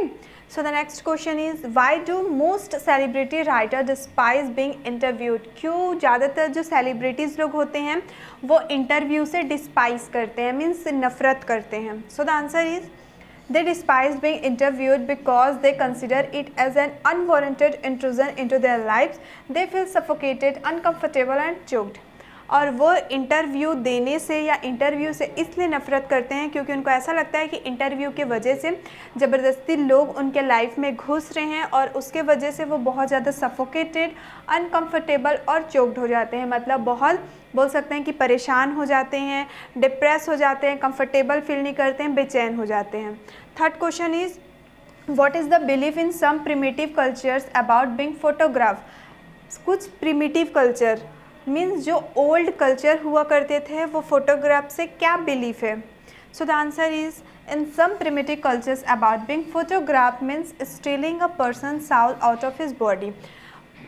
so the next question is why do most celebrity writer despise being interviewed। क्यों ज़्यादातर जो सेलिब्रिटीज़ लोग होते हैं वो इंटरव्यू से डिस्पाइज करते हैं, मीन्स नफ़रत करते हैं। So the answer is they despise being interviewed because they consider it as an unwarranted intrusion into their lives. They feel suffocated, uncomfortable and choked। और वो इंटरव्यू देने से या इंटरव्यू से इसलिए नफ़रत करते हैं क्योंकि उनको ऐसा लगता है कि इंटरव्यू के वजह से ज़बरदस्ती लोग उनके लाइफ में घुस रहे हैं और उसके वजह से वो बहुत ज़्यादा सफोकेटेड, अनकंफर्टेबल और चोक्ड हो जाते हैं। मतलब बहुत बोल सकते हैं कि परेशान हो जाते हैं, डिप्रेस हो जाते हैं, कंफर्टेबल फील नहीं करते हैं, बेचैन हो जाते हैं। Third question is what is the belief in some primitive cultures about being photograph. कुछ प्रिमिटिव कल्चर मीन्स जो ओल्ड कल्चर हुआ करते थे वो फोटोग्राफ से क्या बिलीफ है। So the answer is in some primitive cultures about being photograph means stealing a person soul out of his body.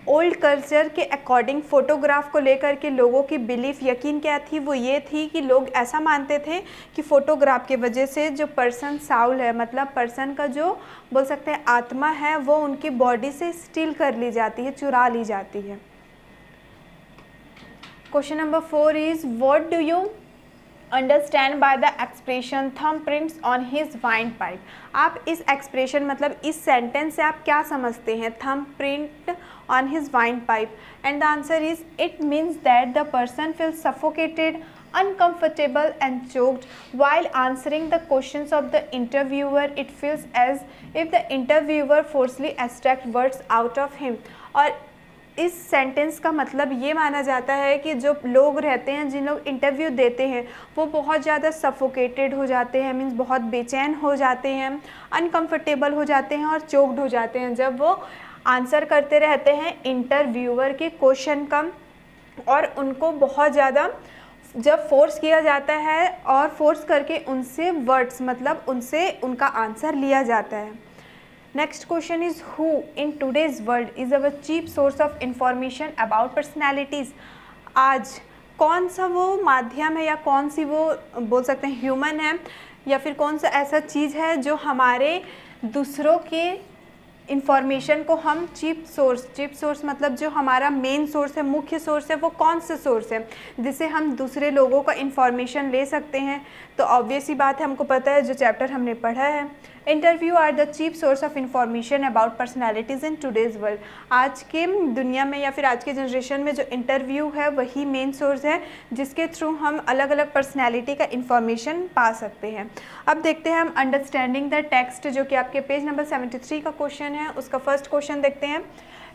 Old culture के अकॉर्डिंग फ़ोटोग्राफ को लेकर के लोगों की बिलीफ यकीन क्या थी, वो ये थी कि लोग ऐसा मानते थे कि फ़ोटोग्राफ के वजह से जो पर्सन साउल है मतलब पर्सन का जो बोल सकते हैं आत्मा है वो उनकी बॉडी से स्टील कर ली जाती है, चुरा ली जाती है। Question number 4 is what do you understand by the expression thumb prints on his wine pipe. आप इस एक्सप्रेशन मतलब इस सेंटेंस से आप क्या समझते हैं, thumb print on his wine pipe. And the answer is it means that the person feels suffocated, uncomfortable and choked while answering the questions of the interviewer. It feels as if the interviewer forcefully extract words out of him। और इस sentence का मतलब ये माना जाता है कि जो लोग रहते हैं, जिन लोग इंटरव्यू देते हैं, वो बहुत ज़्यादा सफोकेटेड हो जाते हैं, मीन्स बहुत बेचैन हो जाते हैं, अनकंफर्टेबल हो जाते हैं और चोक्ड हो जाते हैं जब वो आंसर करते रहते हैं इंटरव्यूअर के क्वेश्चन का, और उनको बहुत ज़्यादा जब फोर्स किया जाता है और फोर्स करके उनसे वर्ड्स मतलब उनसे उनका आंसर लिया जाता है। Next question is who in today's world is our cheap source of information about personalities. आज कौन सा वो माध्यम है या कौन सी वो बोल सकते हैं ह्यूमन है या फिर कौन सा ऐसा चीज़ है जो हमारे दूसरों के इंफॉर्मेशन को हम चीप सोर्स मतलब जो हमारा मेन सोर्स है, मुख्य सोर्स है, वो कौन सा सोर्स है जिससे हम दूसरे लोगों का इंफॉर्मेशन ले सकते हैं। तो ऑब्वियस ही बात है, हमको पता है जो चैप्टर हमने पढ़ा है, interview are the cheap source of information about personalities in today's world. आज के दुनिया में या फिर आज के जनरेशन में जो इंटरव्यू है वही मेन सोर्स है जिसके थ्रू हम अलग अलग पर्सनैलिटी का इंफॉर्मेशन पा सकते हैं। अब देखते हैं हम अंडरस्टैंडिंग द टेक्स्ट, जो कि आपके पेज नंबर 73 का क्वेश्चन है। उसका फर्स्ट क्वेश्चन देखते हैं।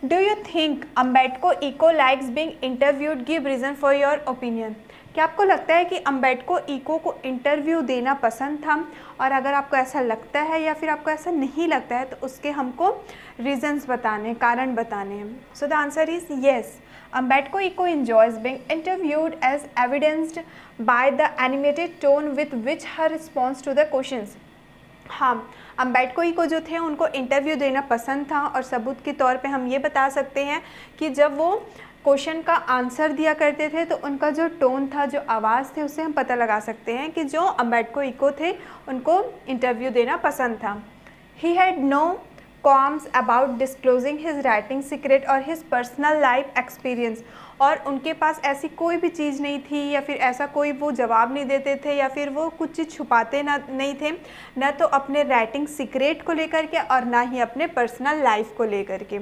Do you think Umberto Eco likes being interviewed, give reason for your opinion. क्या आपको लगता है कि अम्बेडको इको को इंटरव्यू देना पसंद था? और अगर आपको ऐसा लगता है या फिर आपको ऐसा नहीं लगता है तो उसके हमको रीजंस बताने, कारण बताने हैं। So the answer is yes, Umberto Eco enjoys being interviewed as evidenced by the animated tone with which her response to the questions। हाँ, अम्बेडको इको जो थे उनको इंटरव्यू देना पसंद था और सबूत के तौर पे हम ये बता सकते हैं कि जब वो क्वेश्चन का आंसर दिया करते थे तो उनका जो टोन था, जो आवाज़ थे, उससे हम पता लगा सकते हैं कि जो अम्बेडको इको थे उनको इंटरव्यू देना पसंद था। He had no qualms about disclosing his writing secret और his personal life experience। और उनके पास ऐसी कोई भी चीज़ नहीं थी या फिर ऐसा कोई वो जवाब नहीं देते थे या फिर वो कुछ चीज़ छुपाते नहीं थे, न तो अपने राइटिंग सीक्रेट को लेकर के और ना ही अपने पर्सनल लाइफ को लेकर के।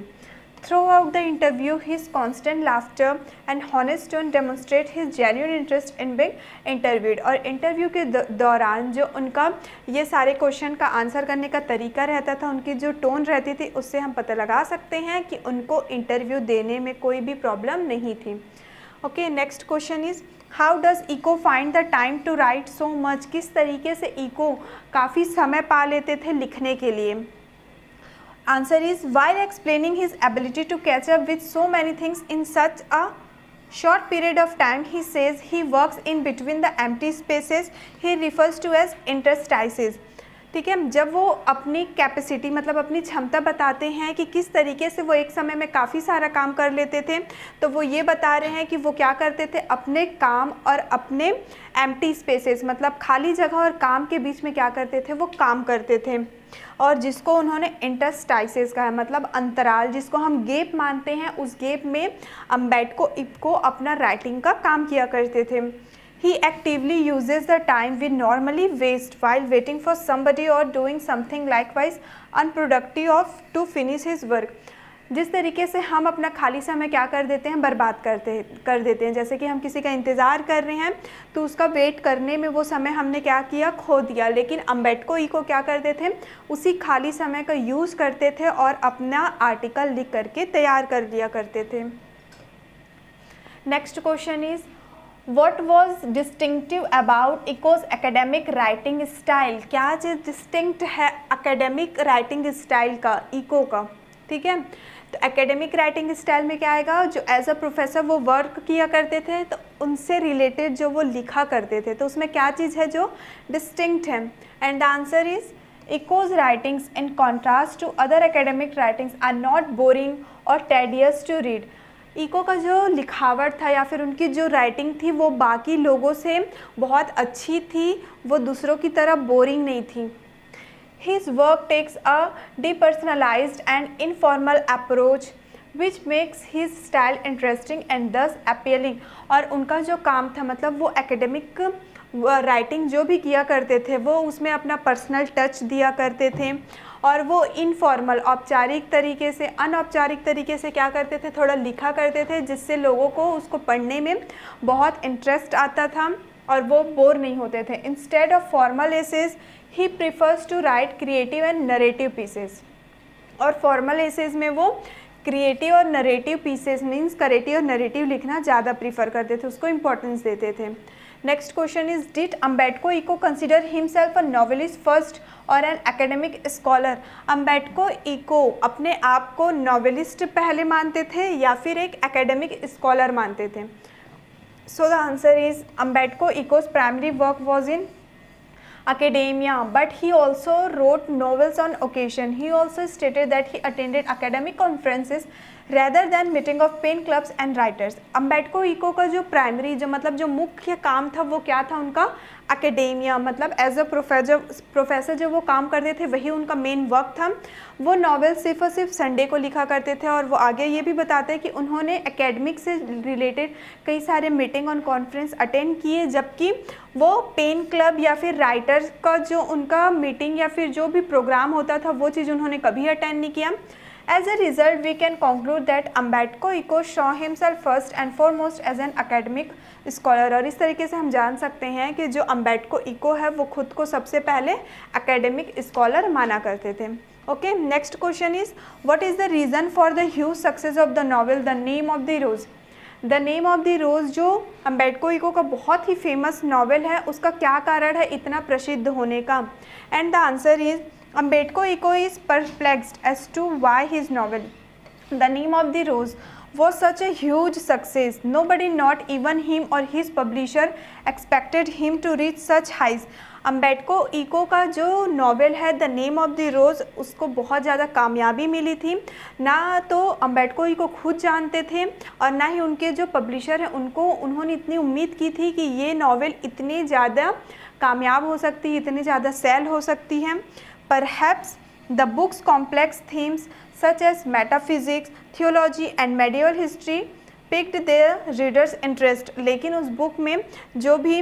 Throughout the interview, his constant laughter and honest tone demonstrate his genuine interest in being interviewed। और इंटरव्यू के दौरान जो उनका ये सारे क्वेश्चन का आंसर करने का तरीका रहता था, उनकी जो टोन रहती थी, उससे हम पता लगा सकते हैं कि उनको इंटरव्यू देने में कोई भी प्रॉब्लम नहीं थी। Okay, next question is how does Eco find the time to write so much. किस तरीके से इको काफ़ी समय पा लेते थे लिखने के लिए। Answer is while explaining his ability to catch up with so many things in such a short period of time, he says he works in between the empty spaces he refers to as interstices। ठीक है, जब वो अपनी capacity मतलब अपनी क्षमता बताते हैं कि किस तरीके से वो एक समय में काफ़ी सारा काम कर लेते थे, तो वो ये बता रहे हैं कि वो क्या करते थे, अपने काम और अपने एम्प्टी स्पेसेस मतलब खाली जगह और काम के बीच में क्या करते थे, वो काम करते थे। और जिसको उन्होंने इंटरस्टाइसेस कहा है, मतलब अंतराल, जिसको हम गैप मानते हैं, उस गैप में अम्बेडको इको अपना राइटिंग का काम किया करते थे। He actively uses the time we normally waste while waiting for somebody or doing something likewise unproductive to finish his work। जिस तरीके से हम अपना खाली समय क्या कर देते हैं, बर्बाद कर देते हैं। जैसे कि हम किसी का इंतज़ार कर रहे हैं तो उसका वेट करने में वो समय हमने क्या किया, खो दिया। लेकिन अम्बेडको इको क्या करते थे, उसी खाली समय का यूज़ करते थे और अपना आर्टिकल लिख करके तैयार कर लिया करते थे। Next question is What was distinctive about इको's academic writing style। क्या चीज़ डिस्टिंक्ट है academic writing style का, इको का। ठीक है, तो academic writing style में क्या आएगा, जो एज अ प्रोफेसर वो वर्क किया करते थे तो उनसे रिलेटेड जो वो लिखा करते थे, तो उसमें क्या चीज़ है जो डिस्टिंक्ट है। And the answer is Eco's writings in contrast to other academic writings are not boring or tedious to read। Eco का जो लिखावट था या फिर उनकी जो राइटिंग थी वो बाकी लोगों से बहुत अच्छी थी, वो दूसरों की तरह बोरिंग नहीं थी। His work takes a depersonalized and informal approach which makes his style interesting and thus appealing। और उनका जो काम था मतलब वो एकेडमिक राइटिंग जो भी किया करते थे वो उसमें अपना पर्सनल टच दिया करते थे और वो इनफॉर्मल, औपचारिक तरीके से, अनौपचारिक तरीके से क्या करते थे, थोड़ा लिखा करते थे जिससे लोगों को उसको पढ़ने में बहुत इंटरेस्ट आता था और वो बोर नहीं होते थे। Instead of formal essays he prefers to write creative and narrative pieces. और फॉर्मल एसेज में वो क्रिएटिव और नरेटिव पीसेस मीन्स क्रिएटिव और नरेटिव लिखना ज़्यादा प्रीफर करते थे, उसको इम्पोर्टेंस देते थे। Next question is did Umberto Eco consider himself a novelist first or an academic scholar. Umberto Eco अपने आप को नॉवेलिस्ट पहले मानते थे या फिर एक एकेडमिक स्कॉलर मानते थे? So the answer is Umberto Eco's primary work was in academia, but he also wrote novels on occasion. He also stated that he attended academic conferences rather than meeting of pen clubs and writers. Umberto Eco का जो primary जो मुख्य काम था वो क्या था उनका? एकेडेमिया, मतलब एज अ प्रोफेसर जो वो काम करते थे वही उनका मेन वर्क था। वो नॉवेल सिर्फ और सिर्फ संडे को लिखा करते थे और वो आगे ये भी बताते हैं कि उन्होंने एकेडमिक से रिलेटेड कई सारे मीटिंग और कॉन्फ्रेंस अटेंड किए, जबकि वो पेन क्लब या फिर राइटर्स का जो उनका मीटिंग या फिर जो भी प्रोग्राम होता था वो चीज़ उन्होंने कभी अटेंड नहीं किया। As a result, we can conclude that Ambedko Eco saw himself first and foremost as an academic scholar. और इस तरीके से हम जान सकते हैं कि जो अम्बेडको इको है वो खुद को सबसे पहले एकेडमिक स्कॉलर माना करते थे। Okay, next question is what is the reason for the huge success of the novel the name of the rose. The name of the rose जो अम्बेडको इको का बहुत ही फेमस नॉवेल है, उसका क्या कारण है इतना प्रसिद्ध होने का? And the answer is Ambedko Eco is perplexed as to why his novel, The Name of the Rose, was such a huge success. Nobody, not even him or his publisher, expected him to reach such heights. Umberto Eco का जो novel है the name of the rose, उसको बहुत ज़्यादा कामयाबी मिली थी। ना तो अम्बेडको इको खुद जानते थे और ना ही उनके जो पब्लिशर हैं उन्होंने इतनी उम्मीद की थी कि ये नॉवेल इतनी ज़्यादा कामयाब हो सकती है, इतनी ज़्यादा सेल हो सकती है। Perhaps the book's complex themes such as metaphysics, theology and medieval history piqued their readers' interest. लेकिन उस बुक में जो भी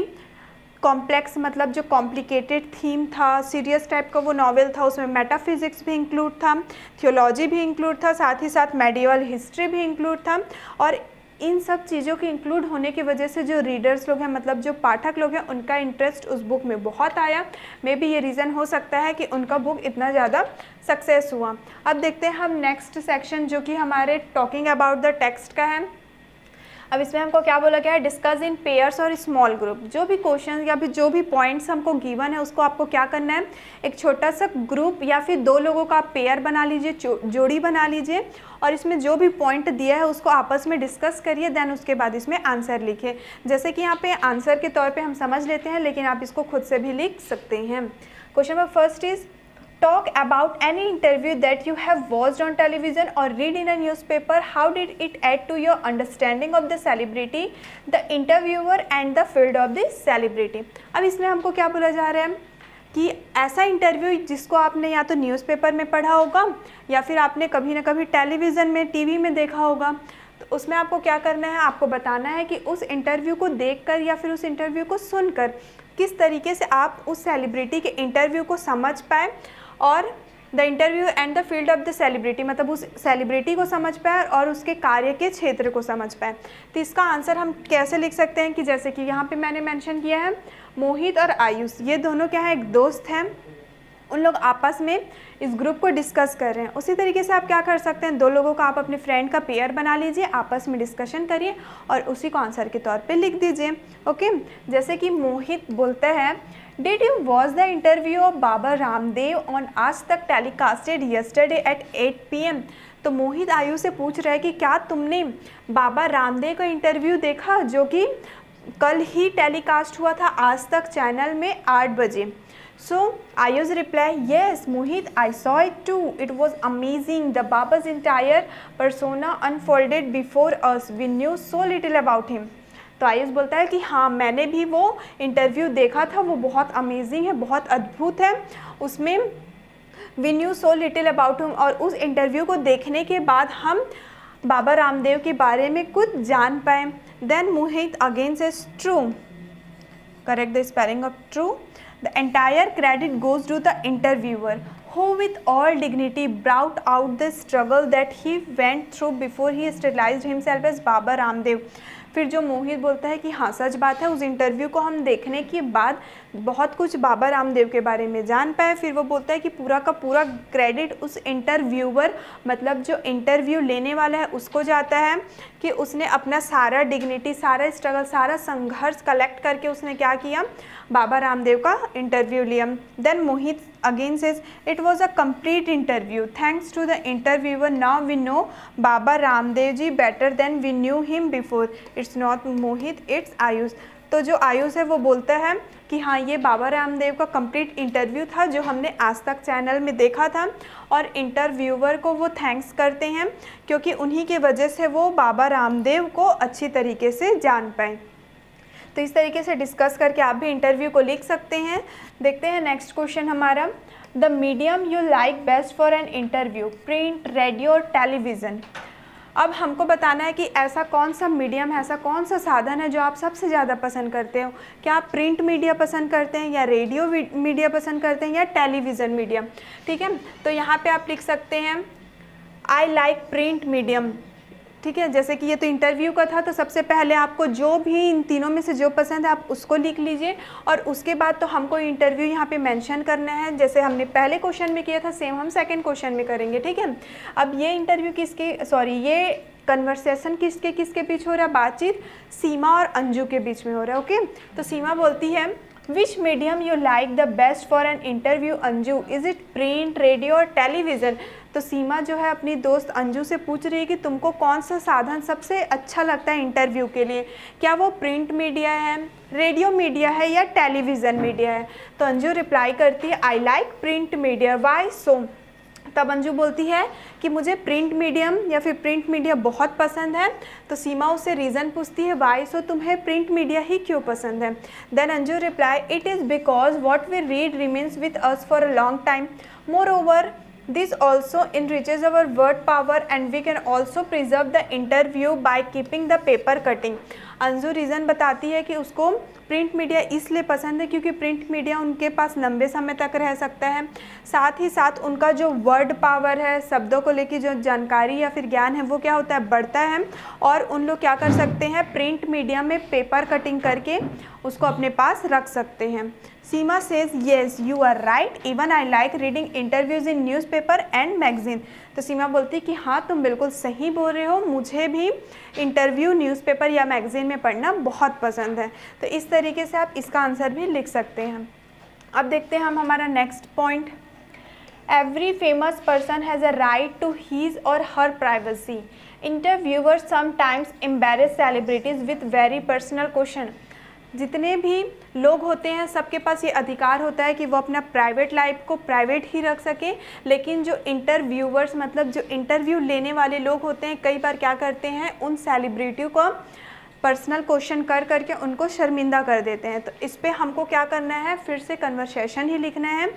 कॉम्प्लेक्स मतलब जो कॉम्प्लिकेटेड थीम था, सीरियस टाइप का वो नॉवेल था, उसमें मेटाफिजिक्स भी इंक्लूड था, थियोलॉजी भी इंक्लूड था, साथ ही साथ मेडिवल हिस्ट्री भी इंक्लूड था। और इन सब चीज़ों के इंक्लूड होने की वजह से जो रीडर्स लोग हैं मतलब जो पाठक लोग हैं उनका इंटरेस्ट उस बुक में बहुत आया। मे बी ये रीज़न हो सकता है कि उनका बुक इतना ज़्यादा सक्सेस हुआ। अब देखते हैं हम नेक्स्ट सेक्शन जो कि हमारे टॉकिंग अबाउट द टेक्स्ट का है। अब इसमें हमको क्या बोला गया है? डिस्कस इन पेयर्स और स्मॉल ग्रुप। जो भी क्वेश्चन या फिर जो भी पॉइंट्स हमको गिवन है उसको आपको क्या करना है? एक छोटा सा ग्रुप या फिर दो लोगों का पेयर बना लीजिए, जोड़ी बना लीजिए और इसमें जो भी पॉइंट दिया है उसको आपस में डिस्कस करिए, देन उसके बाद इसमें आंसर लिखिए। जैसे कि यहाँ पे आंसर के तौर पे हम समझ लेते हैं, लेकिन आप इसको खुद से भी लिख सकते हैं। Question number first is talk about any interview that you have watched on television or read in a newspaper. How did it add to your understanding of the celebrity, the interviewer and the field of the celebrity? अब इसमें हमको क्या बोला जा रहा है कि ऐसा इंटरव्यू जिसको आपने या तो न्यूज़पेपर में पढ़ा होगा या फिर आपने कभी ना कभी टेलीविज़न में, टीवी में देखा होगा, तो उसमें आपको क्या करना है? आपको बताना है कि उस इंटरव्यू को देखकर या फिर उस इंटरव्यू को सुनकर किस तरीके से आप उस सेलिब्रिटी के इंटरव्यू को समझ पाए और the interview and the field of the celebrity, मतलब उस सेलिब्रिटी को समझ पाए और उसके कार्य के क्षेत्र को समझ पाए। तो इसका आंसर हम कैसे लिख सकते हैं कि जैसे कि यहाँ पे मैंने मेंशन किया है मोहित और आयुष, ये दोनों क्या है? एक दोस्त हैं, उन लोग आपस में इस ग्रुप को डिस्कस कर रहे हैं। उसी तरीके से आप क्या कर सकते हैं? दो लोगों का आप अपने फ्रेंड का पेयर बना लीजिए, आपस में डिस्कशन करिए और उसी को आंसर के तौर पे लिख दीजिए। ओके, जैसे कि मोहित बोलते हैं Did you watch the interview of Baba Ramdev on आज तक टेलीकास्टेड yesterday at 8 PM? तो मोहित आयु से पूछ रहा है कि क्या तुमने बाबा रामदेव का इंटरव्यू देखा जो कि कल ही टेलीकास्ट हुआ था आज तक चैनल में 8 बजे। So Ayu's reply, yes Mohit, I saw it too. It was amazing. The Baba's entire persona unfolded before us. We knew so little about him. तो आयुष बोलता है कि हाँ मैंने भी वो इंटरव्यू देखा था, वो बहुत अमेजिंग है, बहुत अद्भुत है। उसमें we knew so little about him, और उस इंटरव्यू को देखने के बाद हम बाबा रामदेव के बारे में कुछ जान पाए। Then Mohit again says true, correct the spelling of true. The entire credit goes to the interviewer who with all dignity brought out the struggle that he went through before he stylized himself as Baba Ramdev. फिर जो मोहित बोलता है कि हाँ सच बात है, उस interview को हम देखने के बाद बहुत कुछ बाबा रामदेव के बारे में जान पाए। फिर वो बोलता है कि पूरा का पूरा क्रेडिट उस इंटरव्यूअर मतलब जो इंटरव्यू लेने वाला है उसको जाता है कि उसने अपना सारा डिग्निटी, सारा स्ट्रगल, सारा संघर्ष कलेक्ट करके उसने क्या किया, बाबा रामदेव का इंटरव्यू लिया। Then Mohit again says it was a complete interview, thanks to the interviewer now we know Baba Ramdev ji better than we knew him before. It's not Mohit, it's Ayush. तो जो आयुष है वो बोलता है कि हाँ ये बाबा रामदेव का कंप्लीट इंटरव्यू था जो हमने आज तक चैनल में देखा था, और इंटरव्यूअर को वो थैंक्स करते हैं क्योंकि उन्हीं के वजह से वो बाबा रामदेव को अच्छी तरीके से जान पाए। तो इस तरीके से डिस्कस करके आप भी इंटरव्यू को लिख सकते हैं। देखते हैं नेक्स्ट क्वेश्चन हमारा, the medium you like best for an interview, print, radio और टेलीविज़न। अब हमको बताना है कि ऐसा कौन सा मीडियम है, ऐसा कौन सा साधन है जो आप सबसे ज़्यादा पसंद करते हो। क्या आप प्रिंट मीडिया पसंद करते हैं, या रेडियो मीडिया पसंद करते हैं, या टेलीविज़न मीडिया। ठीक है, तो यहाँ पे आप लिख सकते हैं आई लाइक प्रिंट मीडियम। ठीक है, जैसे कि ये तो इंटरव्यू का था, तो सबसे पहले आपको जो भी इन तीनों में से जो पसंद है आप उसको लिख लीजिए, और उसके बाद तो हमको इंटरव्यू यहाँ पे मेंशन करना है, जैसे हमने पहले क्वेश्चन में किया था सेम हम सेकंड क्वेश्चन में करेंगे। ठीक है, अब ये इंटरव्यू ये कन्वर्सेशन किसके बीच हो रहा है, बातचीत सीमा और अंजू के बीच में हो रहा है। ओके, तो सीमा बोलती है विच medium you like the best for an interview Anju, is it print, radio और टेलीविज़न। तो सीमा जो है अपनी दोस्त अंजू से पूछ रही है कि तुमको कौन सा साधन सबसे अच्छा लगता है इंटरव्यू के लिए, क्या वो प्रिंट मीडिया है, रेडियो मीडिया है, या टेलीविज़न मीडिया है। तो अंजू रिप्लाई करती है I like print media, why so. तब अंजू बोलती है कि मुझे प्रिंट मीडियम या फिर प्रिंट मीडिया बहुत पसंद है। तो सीमा उससे रीज़न पूछती है वाई सो, तुम्हें प्रिंट मीडिया ही क्यों पसंद है। Then Anju reply it is because what we read remains with us for a long time, moreover this also enriches our word power and we can also preserve the interview by keeping the paper cutting। Anju reason बताती है कि उसको print media इसलिए पसंद है क्योंकि print media उनके पास लंबे समय तक रह सकता है, साथ ही साथ उनका जो वर्ड पावर है, शब्दों को लेकर जो जानकारी या फिर ज्ञान है वो क्या होता है, बढ़ता है, और उन लोग क्या कर सकते हैं, प्रिंट मीडिया में पेपर कटिंग करके उसको अपने पास रख सकते हैं। Seema says yes you are right, even I like reading interviews in newspaper and magazine. तो सीमा बोलती है कि हाँ तुम बिल्कुल सही बोल रहे हो, मुझे भी इंटरव्यू न्यूज़पेपर या मैगजीन में पढ़ना बहुत पसंद है। तो इस तरीके से आप इसका आंसर भी लिख सकते हैं। अब देखते हैं हम हमारा next point, every famous person has a right to his or her privacy, interviewers sometimes embarrass celebrities with very personal question. जितने भी लोग होते हैं सबके पास ये अधिकार होता है कि वो अपना प्राइवेट लाइफ को प्राइवेट ही रख सके, लेकिन जो इंटरव्यूअर्स मतलब जो इंटरव्यू लेने वाले लोग होते हैं कई बार क्या करते हैं, उन सेलिब्रिटी को पर्सनल क्वेश्चन कर करके उनको शर्मिंदा कर देते हैं। तो इस पे हमको क्या करना है, फिर से कन्वर्सेशन ही लिखना है।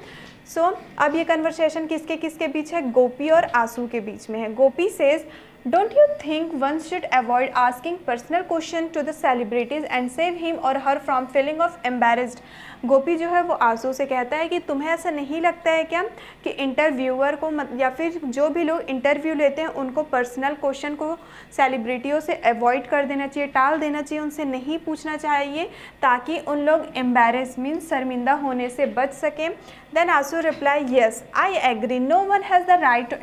अब ये कन्वर्सेशन किसके बीच है, गोपी और आंसू के बीच में है। गोपी says Don't you think one should avoid asking personal question to the celebrities and save him or her from feeling of embarrassed? गोपी जो है वो आंसू से कहता है कि तुम्हें ऐसा नहीं लगता है क्या कि इंटरव्यूअर को या फिर जो भी लोग इंटरव्यू लेते हैं उनको पर्सनल क्वेश्चन को सेलिब्रिटियों से अवॉइड कर देना चाहिए, टाल देना चाहिए, उनसे नहीं पूछना चाहिए ताकि उन लोग एम्बैरेस मीन्स शर्मिंदा होने से बच सकें। Then Aansu reply yes I agree, no one has the right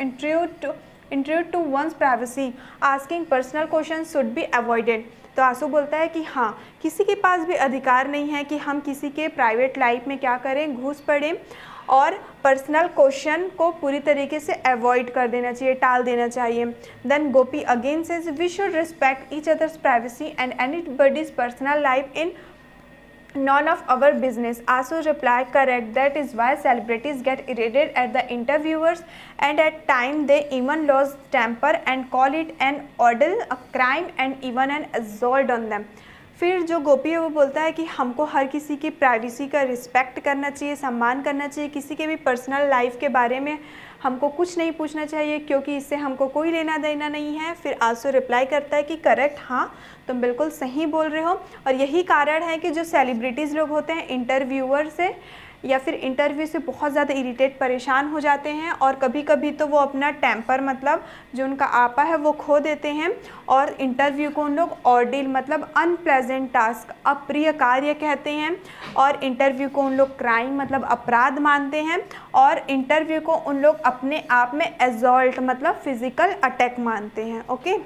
to intrude to one's privacy, asking personal questions should be avoided। तो आंसू बोलता है कि हाँ किसी के पास भी अधिकार नहीं है कि हम किसी के प्राइवेट लाइफ में क्या करें, घुस पड़ें, और पर्सनल क्वेश्चन को पूरी तरीके से अवॉइड कर देना चाहिए, टाल देना चाहिए। Then Gopi again says we should respect each others privacy and anybody's personal life in none of our business। Asu reply correct, that is why celebrities get irritated at the interviewers and at time they even lose temper and call it an ordeal, a crime and even an assault on them। फिर जो गोपी है वो बोलता है कि हमको हर किसी की प्राइवेसी का रिस्पेक्ट करना चाहिए, सम्मान करना चाहिए, किसी के भी पर्सनल लाइफ के बारे में हमको कुछ नहीं पूछना चाहिए क्योंकि इससे हमको कोई लेना देना नहीं है। फिर आंसू रिप्लाई करता है कि करेक्ट, हाँ तुम बिल्कुल सही बोल रहे हो, और यही कारण है कि जो सेलिब्रिटीज़ लोग होते हैं इंटरव्यूअर से या फिर इंटरव्यू से बहुत ज़्यादा इरिटेट परेशान हो जाते हैं, और कभी कभी तो वो अपना टेम्पर मतलब जो उनका आपा है वो खो देते हैं, और इंटरव्यू को उन लोग ऑर्डिल मतलब अनप्लेजेंट टास्क अप्रिय कार्य कहते हैं, और इंटरव्यू को उन लोग क्राइम मतलब अपराध मानते हैं, और इंटरव्यू को उन लोग अपने आप में असॉल्ट मतलब फिजिकल अटैक मानते हैं। ओके,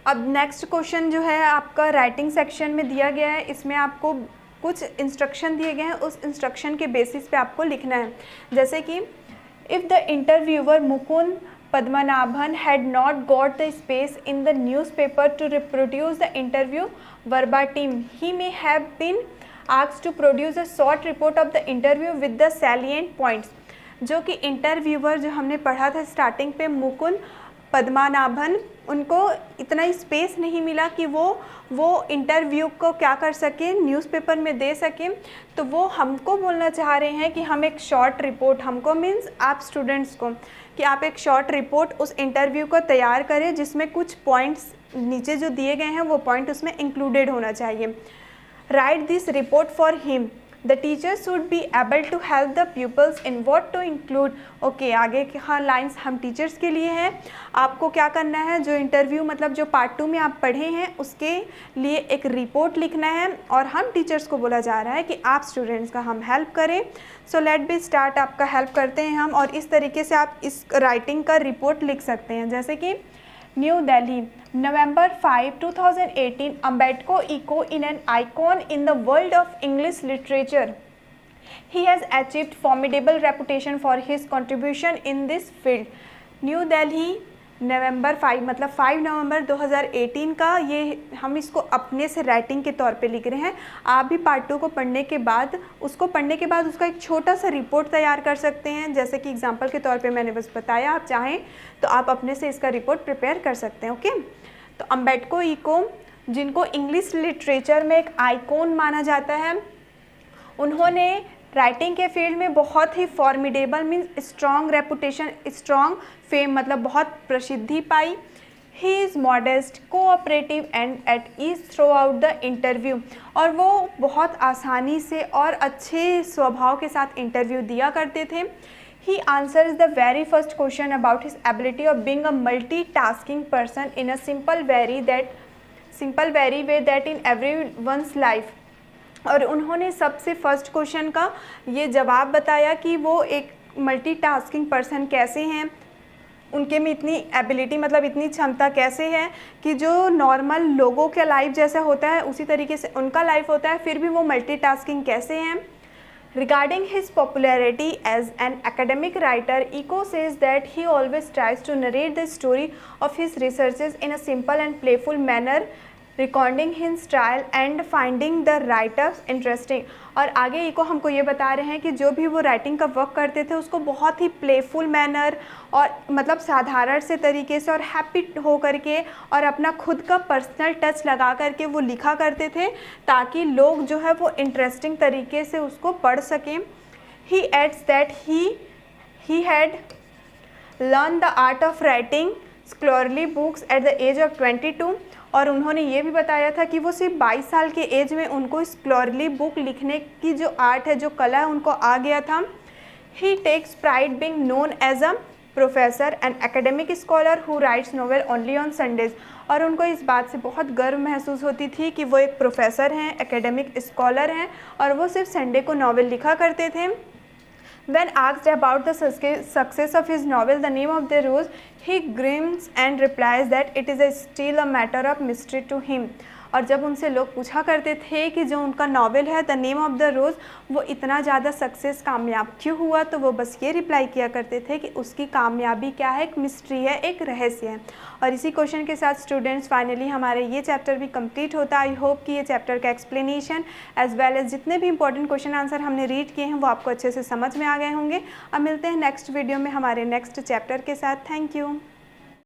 अब नेक्स्ट क्वेश्चन जो है आपका राइटिंग सेक्शन में दिया गया है। इसमें आपको कुछ इंस्ट्रक्शन दिए गए हैं, उस इंस्ट्रक्शन के बेसिस पे आपको लिखना है। जैसे कि if the interviewer Mukund Padmanabhan had not got the space in the newspaper to reproduce the interview verbatim, he may have been asked to produce a short report of the interview with the salient points। जो कि interviewer जो हमने पढ़ा था starting पे मुकुंद पद्मनाभन, उनको इतना space नहीं मिला कि वो इंटरव्यू को क्या कर सके, न्यूज़पेपर में दे सके। तो वो हमको बोलना चाह रहे हैं कि हम एक शॉर्ट रिपोर्ट, हमको मीन्स आप स्टूडेंट्स को, कि आप एक शॉर्ट रिपोर्ट उस इंटरव्यू को तैयार करें जिसमें कुछ पॉइंट्स नीचे जो दिए गए हैं वो पॉइंट उसमें इंक्लूडेड होना चाहिए। Write this report for him, the teacher should be able to help the peoples in what to include. Okay, आगे के हाँ लाइन्स हम टीचर्स के लिए हैं। आपको क्या करना है, जो इंटरव्यू मतलब जो पार्ट 2 में आप पढ़े हैं उसके लिए एक रिपोर्ट लिखना है, और हम टीचर्स को बोला जा रहा है कि आप स्टूडेंट्स का हम हेल्प करें। सो लेट बी स्टार्ट, आपका हेल्प करते हैं हम, और इस तरीके से आप इस राइटिंग का रिपोर्ट लिख सकते हैं। जैसे कि new Delhi, November 5, 2018, Ambedkar echo in an icon in the world of English literature. He has achieved formidable reputation for his contribution in this field. New Delhi नवंबर 5 मतलब 5 नवंबर 2018 का, ये हम इसको अपने से राइटिंग के तौर पे लिख रहे हैं। आप भी पार्ट 2 को पढ़ने के बाद उसका एक छोटा सा रिपोर्ट तैयार कर सकते हैं। जैसे कि एग्जांपल के तौर पे मैंने बस बताया, आप चाहें तो आप अपने से इसका रिपोर्ट प्रिपेयर कर सकते हैं। ओके, तो अम्बेडकर इको, जिनको इंग्लिश लिटरेचर में एक आइकॉन माना जाता है, उन्होंने राइटिंग के फील्ड में बहुत ही formidable means strong reputation, strong fame मतलब बहुत प्रसिद्धि पाई। He is modest, cooperative and at ease throughout the interview, और वो बहुत आसानी से और अच्छे स्वभाव के साथ इंटरव्यू दिया करते थे। He answers the very first question about his ability of being a multitasking person in a simple way that in everyone's life। और उन्होंने सबसे फर्स्ट क्वेश्चन का ये जवाब बताया कि वो एक मल्टीटास्किंग पर्सन कैसे हैं, उनके में इतनी एबिलिटी मतलब इतनी क्षमता कैसे है कि जो नॉर्मल लोगों के लाइफ जैसा होता है उसी तरीके से उनका लाइफ होता है, फिर भी वो मल्टीटास्किंग कैसे हैं। Regarding his popularity as an academic writer, Eco says that he always tries to narrate the story of his researches in a simple and playful manner, recording his style and finding the writers interesting। और आगे eco हमको ये बता रहे हैं कि जो भी वो राइटिंग का वर्क करते थे उसको बहुत ही प्लेफुल मैनर और मतलब साधारण से तरीके से और हैप्पी हो करके और अपना खुद का पर्सनल टच लगा करके वो लिखा करते थे, ताकि लोग जो है वो इंटरेस्टिंग तरीके से उसको पढ़ सकें। He adds that he had learn the art of writing scholarly books at the age of 22। और उन्होंने ये भी बताया था कि वो सिर्फ 22 साल के एज में उनको स्कॉलरली बुक लिखने की जो आर्ट है, जो कला है, उनको आ गया था। He takes pride being known as a professor and academic scholar who writes novel only on Sundays. और उनको इस बात से बहुत गर्व महसूस होती थी कि वो एक प्रोफेसर हैं, एकेडमिक स्कॉलर हैं, और वो सिर्फ संडे को नॉवेल लिखा करते थे। When asked about the success of his novel The Name of the Rose, he grins and replies that it is still a matter of mystery to him। और जब उनसे लोग पूछा करते थे कि जो उनका नावल है द नेम ऑफ द रोज़ वो इतना ज़्यादा सक्सेस कामयाब क्यों हुआ, तो वो बस ये रिप्लाई किया करते थे कि उसकी कामयाबी क्या है, एक मिस्ट्री है, एक रहस्य है। और इसी क्वेश्चन के साथ स्टूडेंट्स फाइनली हमारे ये चैप्टर भी कंप्लीट होता है। आई होप कि ये चैप्टर का एक्सप्लेनेशन एज वेल एज जितने भी इंपॉर्टेंट क्वेश्चन आंसर हमने रीड किए हैं वो आपको अच्छे से समझ में आ गए होंगे। अब मिलते हैं नेक्स्ट वीडियो में हमारे नेक्स्ट चैप्टर के साथ। Thank you.